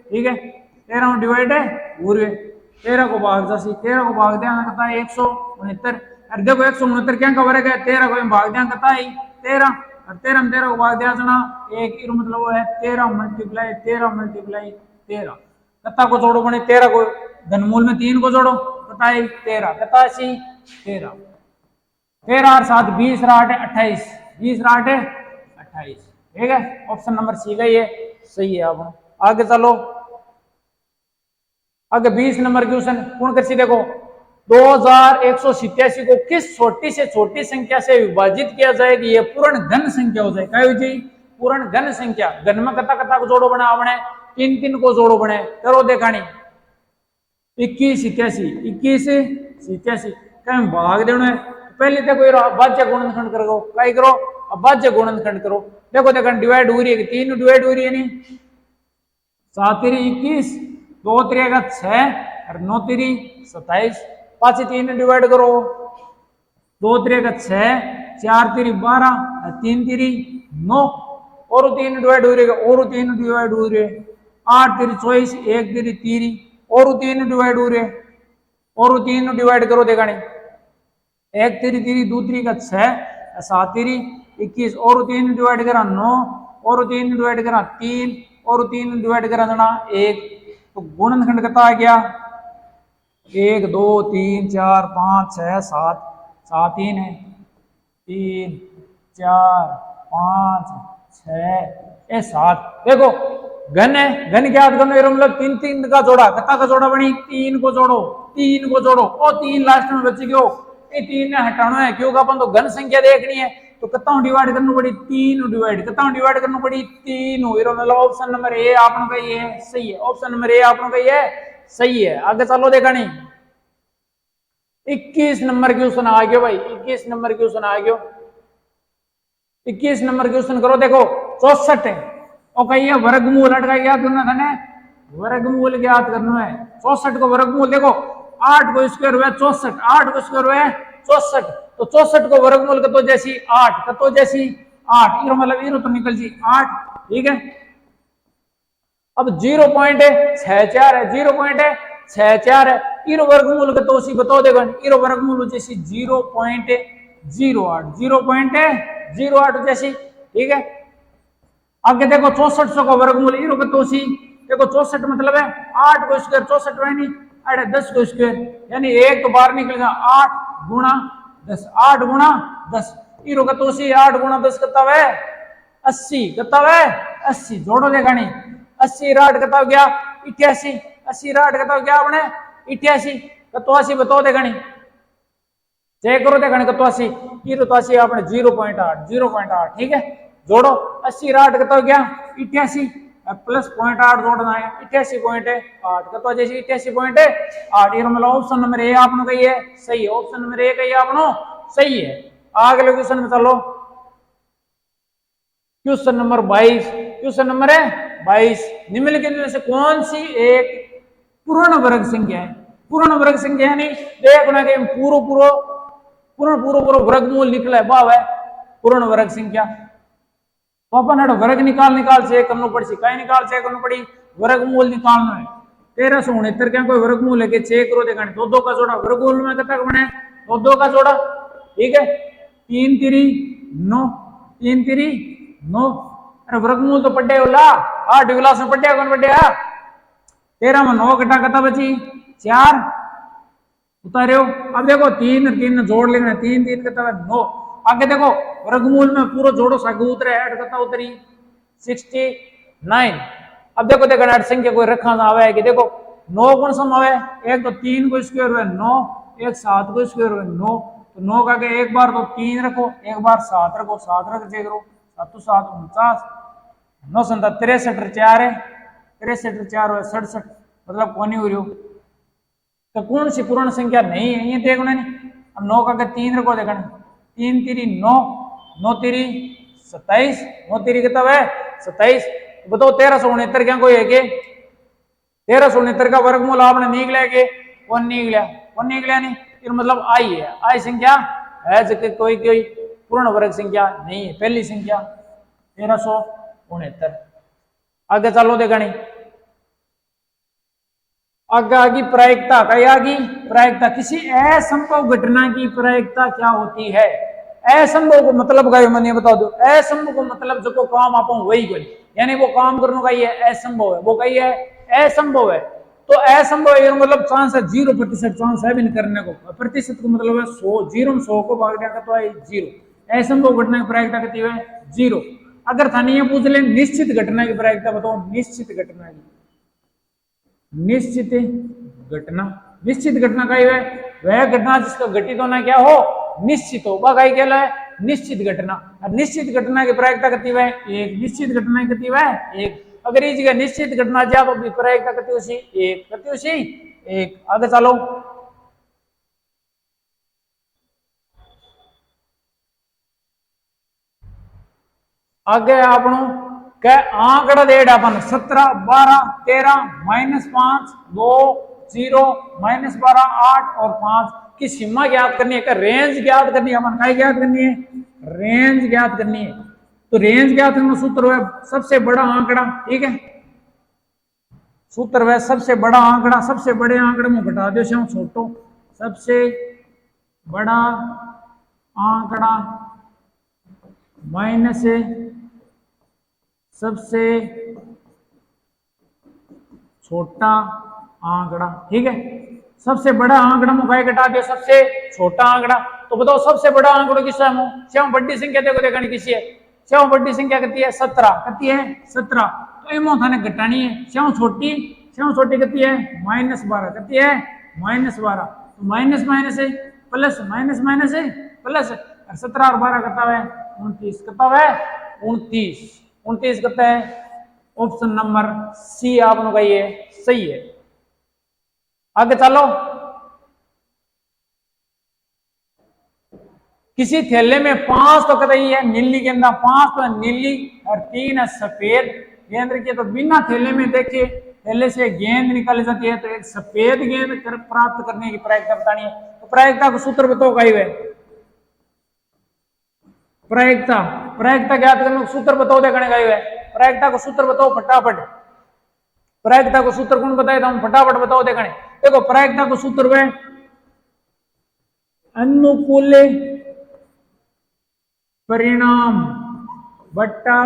ठीक है 13 डिवाइड है हो रहे 13 को भाग जासी 13 को भाग दिया कहता है 169 अरे देखो 169 क्या का वर्ग है 13 को भाग दिया कहता है 13 और 13 में 13 को भाग दिया जना एक मतलब वो है 13 मल्टीप्लाई 13 कत्ता को जोड़ो बने 13 को घनमूल में 3 को जोड़ो कता है 13 कता सी 13 13 और 7 20 8 28 20 8 28 ठीक है ऑप्शन नंबर सी का ये सही है अब आगे चलो आगे 20 नंबर क्वेश्चन पूर्ण कर सी देखो 2187 को किस छोटी से छोटी संख्या से विभाजित किया जाएगी ये पूर्ण घन संख्या हो जाए क्या हो जाए पूर्ण घन संख्या घन में कता कता को जोड़ो बना बने 3 3 को जोड़ो बने करो देखानी 21 87 कहीं भाग देना है पहले देखो बाध्य गुणनखंड करो क्या करो अब बाध्य गुणनखंड करो देखो देखो डिवाइड हो रही है 3 डिवाइड हो रही है नहीं 7 21 2 3 का 6 और 9 3 27 पांच 3 डिवाइड करो 2 3 का 6 4 3 12 3 3 9 और 3 डिवाइड हो रही है और 3 डिवाइड हो रही है 8 3 24 1 3 3 और 3 डिवाइड हो रही है और 3 डिवाइड करो देखा नहीं 1 3 3 2 3 का 6 7 3 21 और 3 डिवाइड करा 9 और 3 डिवाइड करा 3 और 3 डिवाइड करा देना 1 तो गुणनखंड कितना आ गया 1 2 3 4 5 6 7 7 3 है 3 4 5 6 7 देखो घन है घन क्या मतलब 3 3 का जोड़ा कितना का जोड़ा बनी 3 को जोड़ो और 3 लास्ट में बच गयो ये 3 ने हटाना है क्योंकि अपन तो घन संख्या देखनी है तो कितना डिवाइड करनी पड़ी 3 डिवाइड कितना डिवाइड करनी पड़ी 3 मतलब ऑप्शन नंबर ए आपने का ये सही है ऑप्शन नंबर ए आपने का ये सही है आगे चलो देखा नहीं 21 नंबर क्वेश्चन आ गयो भाई 21 नंबर क्वेश्चन आ गयो 21 नंबर क्वेश्चन करो देखो 64 है और कहिए वर्गमूल अटका ज्ञात करना था ना वर्गमूल ज्ञात करना है 64 को वर्गमूल देखो 8 को स्क्वायर हुआ 64 8 को स्क्वायर हुआ 64 तो 64 को वर्गमूल कतो जैसी 8 कतो जैसी 8 इरो मतलब इरो तो निकल जी 8 ठीक है अब 0.64 है 0.64 है इरो वर्गमूल कतो सी बताओ देखो इरो वर्गमूल जैसी 0.08 जैसी ठीक है आगे देखो 64 का वर्गमूल इरो कतो सी देखो 64 मतलब है 8 को स्क्वायर 64 है नहीं 10 को स्क्वायर यानी एक तो बाहर निकलेगा 8 गुणा 10 8 गुणा 10 इरो कतो सी 8 गुणा 10 कितना है 80 कितना है 80 जोड़ो देखा नहीं 80 राट कितना हो गया 88 80 राट कितना हो गया अपने 88 कतो 80 बताओ देखा नहीं चेक करो देखा नहीं कतो 80 इरो तो 80 आपने 0.8 ठीक है जोड़ो 80 राट कितना हो गया 88 प्लस 0.8 जोड़ना है 88.8 कतो जैसे 88.8 ये मतलब ऑप्शन नंबर ए आपने कही है सही है ऑप्शन नंबर ए कही आपने सही है अगले क्वेश्चन में चलो क्वेश्चन नंबर 22 क्वेश्चन नंबर है 22 निम्नलिखित में से कौन सी एक पूर्ण वर्ग संख्या है पूर्ण वर्ग संख्या यानी देखना कि पूरो पूर्ण पूरा पूरा वर्गमूल निकला है बाव है पूर्ण वर्ग संख्या। तो अपन वर्ग निकाल से करना पड़ी कई निकाल से करना पड़ी वर्गमूल निकालना है। 1369 क्या कोई वर्गमूल है कि 6 करो देखा दो दो का जोड़ा वर्गमूल में कितना बने दो दो का जोड़ा ठीक है 3 3 9 3 3 9 अरे वर्गमूल तो पढ़े होला 8 क्लास में पढ़े कौन पढ़े 13 में 9 घटा कितना बची 4 उतारे। अब देखो 3 3 जोड़ लेना 3 3 कितना 9 आगे देखो वर्गमूल में पूरा जोड़ो सागु उतरे ऐड कितना उतरी 69। अब देखो देखो ऐड संख्या कोई रखा आवे है कि देखो 9 कौन सा आवे एक तो 3 को स्क्वायर हुआ 9 एक 7 को स्क्वायर हुआ 9 तो 9 का के एक बार तो 3 रखो एक बार 7 रखो 7 रख जे करो 7 तो 7 49 9 7 63 4 है 63 4 हुआ 67 मतलब कौन ही हो रही हो तो कौन सी पूर्ण संख्या नहीं है ये देखना नहीं। अब 9 का के 3 रखो देखना 3 3 9 9 3 27 9 3 कितना है 27। बताओ 1369 क्या कोई है कि 1369 का वर्गमूल आपने निकला के कौन निकला नहीं फिर मतलब आई है आई संख्या है जो कोई कोई पूर्ण वर्ग संख्या नहीं है पहली संख्या 1369। आगे चलो देखा नहीं आगे आगे प्रायिकता कही आगे प्रायिकता किसी असंभव घटना की प्रायिकता क्या होती है। असंभव को मतलब का मैंने बता दो असंभव को मतलब जो को काम आप वही कोई यानी वो काम करने का ये असंभव है वो कही है असंभव है तो असंभव है मतलब चांस है 0% चांस है भी नहीं करने को प्रतिशत को मतलब है 100 0 में 100 को भाग दिया तो है 0 असंभव घटना की प्रायिकता कितनी है 0। अगर था नहीं पूछ ले निश्चित घटना की प्रायिकता बताओ निश्चित घटना की निश्चित घटना का है वह घटना जिसका घटित होना क्या हो निश्चित हो वह क्या है निश्चित घटना। निश्चित घटना की प्रायिकता कितनी है एक निश्चित घटना कितनी है एक अगर ये जगह निश्चित घटना जा तो प्रायिकता कितनी उसी एक कितनी उसी एक। आगे चलो आगे आप आंकड़ा डेढ़ अपन 17 12 13 -5 2 0 -12 8 और 5 की सीमा ज्ञात करनी है रेंज ज्ञात करनी है अपन क्या ज्ञात करनी है रेंज ज्ञात करनी है। तो रेंज ज्ञात करने का सूत्र है सबसे बड़ा आंकड़ा ठीक है सूत्र है सबसे बड़ा आंकड़ा सबसे बड़े आंकड़े में घटा दो छोटो सबसे बड़ा आंकड़ा माइनस सबसे छोटा आंकड़ा ठीक है। सबसे बड़ा आंकड़ा मुखाई घटा दिया सबसे छोटा आंकड़ा तो बताओ सबसे बड़ा आंकड़ा किसका है श्याम बड़ी संख्या देखो देखनी किसी है श्याम बड़ी संख्या कितनी है 17 कितनी है 17 तो इमो थाने घटानी है श्याम छोटी कितनी है -12 कितनी है -12 तो माइनस माइनस है प्लस माइनस है प्लस 17 और 12 कितना है 29 कितना है 29 कितना है ऑप्शन नंबर सी आपने कही है सही है। आगे चलो किसी थैले में 5 तो कतई है नीली गेंदा 5 तो है नीली और 3 है सफेद गेंद रखिए तो बिना थैले में देखिए थैले से गेंद निकाली जाती है तो एक सफेद गेंद प्राप्त करने की प्रायिकता बतानी है। तो प्रायिकता को सूत्र बताओ कही है प्रायिकता ज्ञात करने को सूत्र बताओ देखने का है प्रायिकता को सूत्र बताओ फटाफट प्रायिकता को सूत्र कौन बताए हम फटाफट बताओ देखने देखो प्रायिकता को सूत्र है अनुकूल परिणाम बट्टा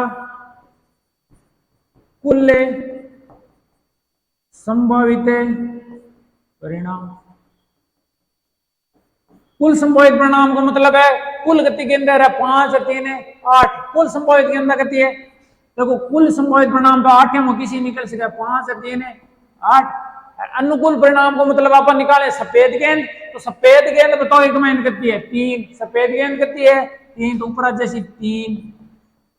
कुल संभावित परिणाम। कुल संभावित परिणाम का मतलब है कुल गति के अंदर है 5 3 है 8 कुल संभावित के अंदर गति है देखो कुल संभावित परिणाम तो 8 में किसी निकल सके 5 3 है 8 अनुकूल परिणाम को मतलब आप निकाले सफेद गेंद तो सफेद गेंद बताओ एक महीने कितनी है 3 सफेद गेंद कितनी है 3 तो ऊपर जैसी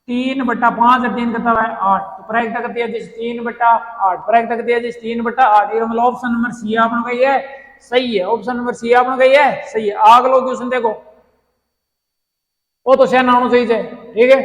3 बटा 5 3 कितना है 8 तो प्रायिकता कितनी है जैसे 3 बटा 8 प्रायिकता कितनी है जैसे 3 बटा 8 ये मतलब ऑप्शन नंबर सी आपने कही है सही है ऑप्शन नंबर सी आपने कही है सही है। आग लो क्वेश्चन देखो वो तो सियाना होना चाहिए ठीक है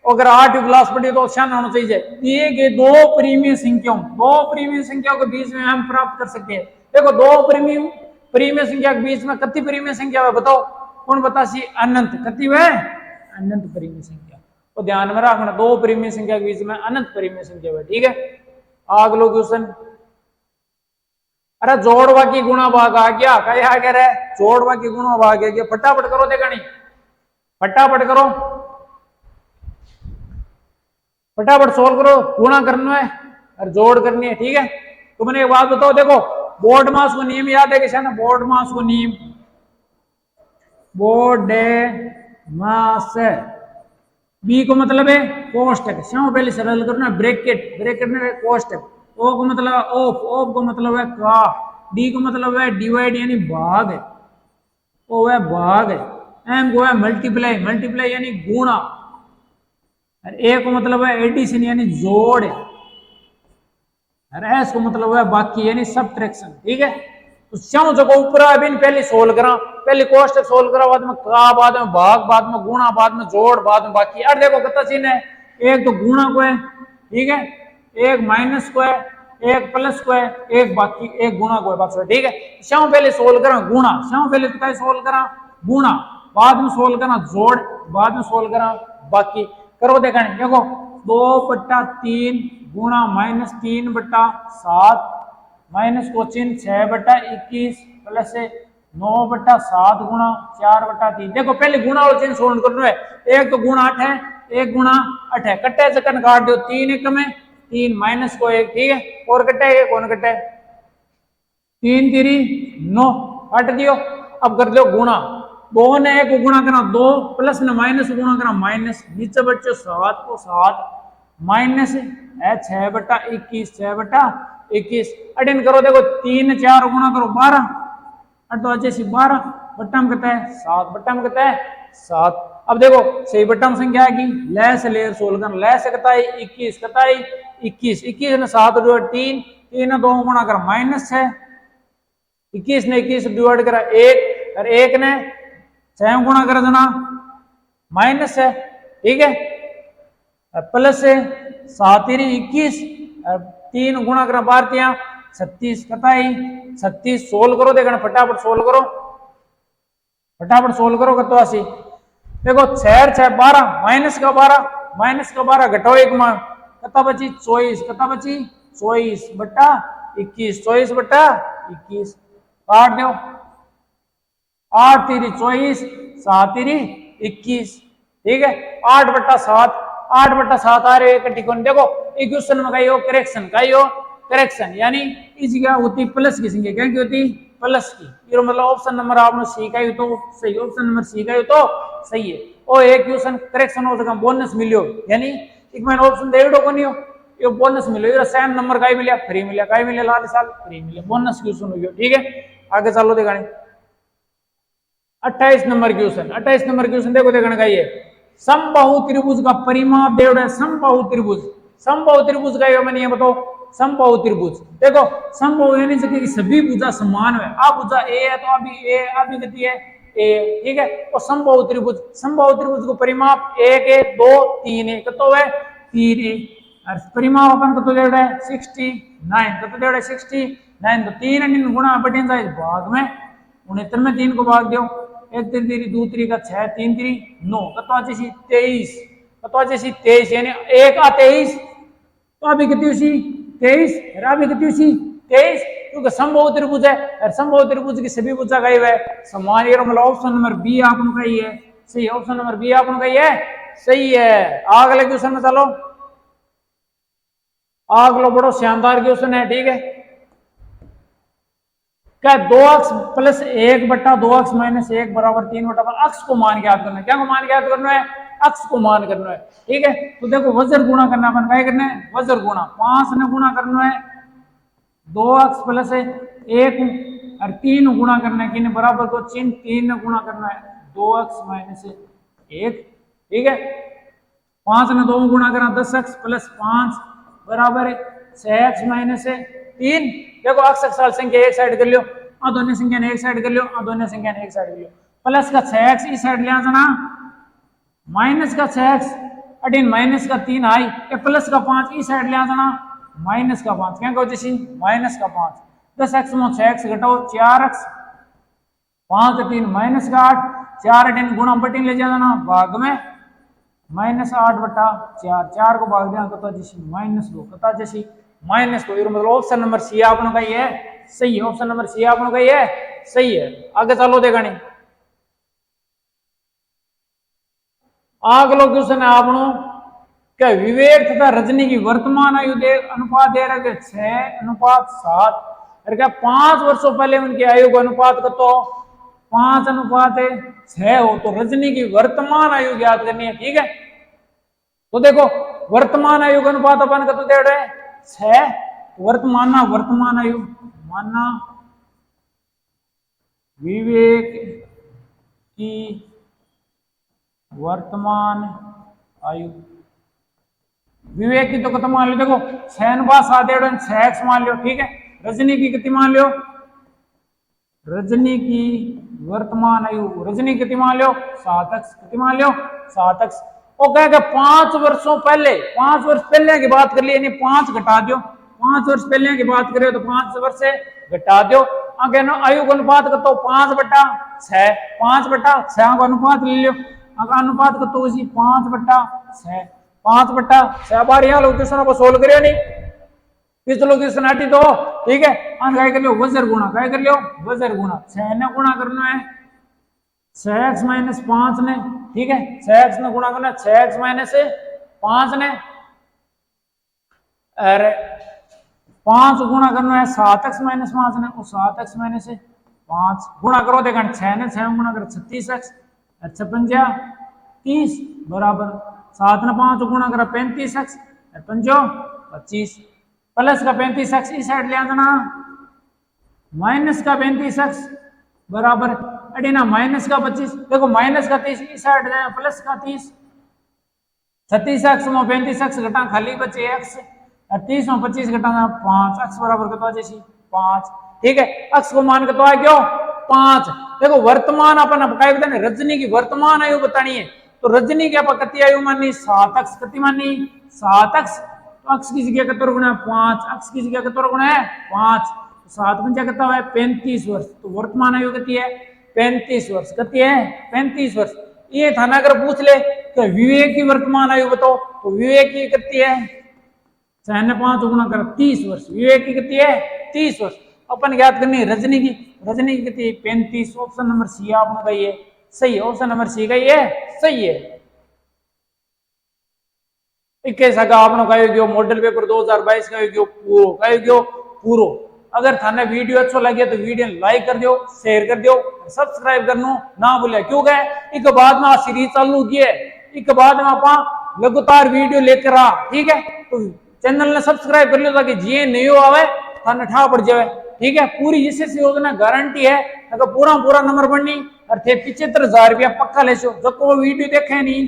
अगर 8 क्लास पढ़ी तो सियाना होना चाहिए दिए गए दो प्रीमियम संख्याओं के बीच में हम प्राप्त कर सकते हैं। देखो दो प्रीमियम संख्या के बीच में कितनी प्रीमियम संख्या है बताओ कौन बता सी अनंत कति वह अनंत परिमेय संख्या। तो ध्यान में रखना दो परिमेय संख्या के बीच में अनंत परिमेय संख्या है। ठीक है, अगलो क्वेश्चन। अरे जोड़वा की गुणा भाग आ गया, क्या आ गया रे जोड़वा की गुणा भाग आ गया। फटाफट करो देखा नहीं, फटाफट करो, फटाफट सोल्व करो। गुणा करना है और जोड़ करनी है। ठीक है, तो मैंने एक बात बताओ, देखो बोर्ड मास को नियम याद है किसी ना, बोर्ड मास को नियम, बोर्ड मास बी को मतलब है कोष्टक, क्यों पहले सरल करना ब्रैकेट, ब्रैकेट में कोष्टक, ओ को मतलब है ऑफ, ऑफ को मतलब है का, डी को मतलब है डिवाइड यानी भाग, ओ है भाग, एम को है मल्टीप्लाई, मल्टीप्लाई यानी गुणा, और ए को मतलब है एडिशन यानी जोड़, और एस को मतलब है बाकी यानी सबट्रैक्शन। ठीक है, तो क्यों जो ऊपर अभी पहले सोल्व करा, पहले कोष्टक सोल्व करा, बाद में का, बाद में भाग, बाद में गुणा, बाद में जोड़, बाद में बाकी। यार देखो कितना चिन्ह है, एक तो गुणा को है, ठीक है, एक माइनस को है, एक प्लस को है, एक बाकी, एक गुणा को है बस। ठीक है, क्यों पहले सोल्व करा गुणा, क्यों पहले तो क्या सोल्व करा गुणा, बाद में सोल्व करा जोड़, बाद में सोल्व करा बाकी। करो देखा नहीं, देखो 2/3 गुणा -3/7 माइनस को चिन्ह 6/21 प्लस 9/7 गुणा 4/3। देखो पहले गुणा और चिन्ह सोल्व करना है, एक तो गुणा 8 है, एक गुणा 8 है, कट्टे चक्कर काट दो, 3 एक में 3 माइनस को 1, ठीक है, और कट्टे एक कौन कट्टे 3 3 9 काट दियो। अब कर दो गुणा, दो ने एक को गुणा करना 2 प्लस ने माइनस गुणा करना माइनस, नीचे बच्चों 7 को 7 माइनस है 6/21 6/21 अडिन करो, देखो 3 4 गुणा करो 12 तो जैसी 12 बट्टा में कहता है 7, बट्टा में कहता है 7। अब देखो सही बट्टा में संख्या आएगी, ले से लेर सोल्व करना, ले से कहता है 21 कहता है 21 21 ने 7 डिवाइड 3 3 ने 2 गुणा कर माइनस है, 21 ने 21 डिवाइड करा 1 और 1 ने 6 गुणा कर देना माइनस है, ठीक है, प्लस है 7 21 और 3 गुणा करा 12 36 कहता है 36। सोल्व करो देखना, फटाफट सोल्व करो, फटाफट सोल्व करो कतो आसी। देखो 6 6 12 माइनस का 12 घटाओ 1 में कता बची 24, कता बची 24/21 24/21 काट दो, 8 3 24 7 3 21, ठीक है, 8/7 8/7 आ रहे इकट्ठी कौन। देखो इक्वेशन में कही हो करेक्शन, कही हो करेक्शन, यानी इस क्या होती प्लस की संख्या, क्या होती प्लस की, ये मतलब ऑप्शन नंबर आपने सी का ही तो सही, ऑप्शन नंबर सी का ही तो सही है। और एक क्वेश्चन करेक्शन हो सका बोनस मिलियो, यानी एक मैंने ऑप्शन दे दो कोनी हो, ये बोनस मिलो, ये सेम नंबर का ही मिला फ्री मिला, का ही मिले लाल साल फ्री मिले, बोनस क्वेश्चन हो गया। ठीक है, आगे चलो दिखाने 28 नंबर क्वेश्चन। 28 नंबर क्वेश्चन देखो देखने का ये समबाहु त्रिभुज का परिमाप दे रहा है, समबाहु त्रिभुज, समबाहु त्रिभुज का ये मैंने ये बताओ समबाहु त्रिभुज। देखो समबाहु यानी कि सभी भुजा समान है, आ भुजा ए है तो अभी ए अभी गति है ए, ठीक है, और समबाहु त्रिभुज, समबाहु त्रिभुज को परिमाप 1 1 2 3 है, कतो है 3 है, और परिमाप अपन कतो दे रहा है 69, कतो दे रहा है 69, तो 3 गुणा बटेन जाए भाग में 69 में 3 को भाग दो, 1 3 3 2 3 का 6 3 3 9 कतो आ जैसी 23, कतो आ जैसी 23 यानी 1 आ 23 तो अभी कितनी उसी 23 अभी कितनी उसी 23, क्योंकि समबाहु त्रिभुज है और समबाहु त्रिभुज की सभी भुजा गई है समान, ये मतलब ऑप्शन नंबर बी आपको कही है सही, ऑप्शन नंबर बी आपको कही है सही है। अगले क्वेश्चन में चलो, अगला बड़ो शानदार क्वेश्चन है, ठीक है, क्या 2x प्लस 1/2x माइनस 1 बराबर 3/5 अक्ष को मान के याद करना है, क्या को मान के याद करना है अक्ष को मान करना है, ठीक है। तो देखो वज्र गुणा करना अपन क्या करना है वज्र गुणा, 5 ने गुणा करना है 2x प्लस 1 और 3 गुणा करना है किन बराबर को चिन्ह 3 ने गुणा करना है 2x माइनस 1, ठीक है, 5 ने 2 गुणा करना 10x प्लस 5 बराबर 6x माइनस 3। देखो अक्ष अक्षराल संख्या एक साइड कर लियो, आ दोनों संख्या ने एक साइड कर लियो, आ दोनों संख्या ने एक साइड कर लियो, प्लस का 6x इस साइड ले जाना, माइनस का 6x अटीन माइनस का 3 आई, प्लस का 5 इस साइड ले जाना माइनस का 5, क्या कहो जैसी माइनस का 5, 10x में 6x घटाओ 4x 5 3 माइनस का 8 4 दिन गुणा बटिंग ले जाना भाग में -8/4 4 को भाग दिया कता जैसी -2 कता जैसी -2 मतलब ऑप्शन नंबर सी आपनो का ये सही है। ऑप्शन नंबर सी आपनो का ये सही है। आगे चलो देखा नहीं अगलो क्वेश्चन है आपनो क्या विवेक तथा रजनी की वर्तमान आयु अनुपात दे रखे 6:7 और क्या 5 वर्षों पहले उनकी आयु का अनुपात कतो 5:6 हो तो रजनी की वर्तमान आयु ज्ञात करनी है। ठीक है तो देखो वर्तमान आयु का अनुपात अपन कतो दे रहे 6 वर्तमान आयु माना विवेक की वर्तमान आयु विवेक की तो कितना मान लो देखो 6:7 6x मान लो। ठीक है रजनी की कितनी मान लो रजनी की वर्तमान आयु रजनी कितनी मान लो 7x कितनी मान लो 7x वो कहेगा 5 वर्षों पहले 5 वर्ष पहले की बात कर ली यानी 5 घटा दो 5 वर्ष पहले की बात करें तो 5 वर्ष से घटा दो आगे ना आयु का अनुपात कर तो 5/6 5/6 का अनुपात ले लो अगर अनुपात कर तो उसी 5/6 5/6 बार यहाँ लोकेशन को सोल्व करियो नहीं किस लोकेशन हटी तो ठीक है क्या कर लियो वजर गुणा क्या कर लियो वजर गुणा 6 ने गुणा करना है 6x - 5 ने ठीक है 6x ने गुणा करना 6x - 5 ने अरे 5 गुणा करना है 7x - 5 ने और 7x - 5 गुणा करो देखा 6 ने 6 गुणा कर 36x अच्छा 30 बराबर 7 ने 5 गुणा करा 35x 25 प्लस का 35x इस साइड ले आना माइनस का 35x बराबर अड़ीना माइनस का 25 देखो माइनस का 30 इस साइड जाए प्लस का 30 36x में 35x घटा खाली बचे x 30 में 25 घटाना 5 x बराबर कितना जैसी 5 ठीक है x को मान के तो आ क्यों 5 देखो वर्तमान अपन क्या बताने रजनी की वर्तमान आयु बतानी है तो रजनी की आप कितनी आयु मानी 7x कितनी मानी 7x तो x की जगह कितना गुना है 5 x की जगह कितना गुना है 5 7 पंजा कितना है 35 वर्ष तो वर्तमान आयु कितनी है 35 वर्ष कितनी है 35 वर्ष ये थाना अगर पूछ ले तो विवेक की वर्तमान आयु बताओ तो विवेक की कितनी है 5 गुना कर 30 वर्ष विवेक की कितनी है 30 वर्ष अपन याद करनी है रजनी की कितनी 35 ऑप्शन नंबर सी आपने कही है सही है ऑप्शन नंबर सी कही है सही है 21 आपने कहो मॉडल पेपर 2022 का पूरो अगर थाने वीडियो अच्छा लगे तो वीडियो लाइक कर दियो शेयर कर दियो सब्सक्राइब करनो ना भूले क्योंकि एक बाद में आ सीरीज चालू की है एक बाद में आप लगातार वीडियो लेकर आ ठीक है तो चैनल ने सब्सक्राइब कर लियो ताकि जी नहीं हो आवे थाने ठा पड़ जाए ठीक है पूरी एसएससी योजना गारंटी है अगर पूरा नंबर बननी और थे 75,000 रुपया पक्का ले सो जब वो वीडियो देखे नहीं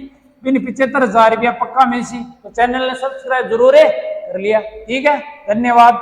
बिन 75,000 रुपया पक्का मिल सी तो चैनल ने सब्सक्राइब जरूर कर लिया ठीक है धन्यवाद।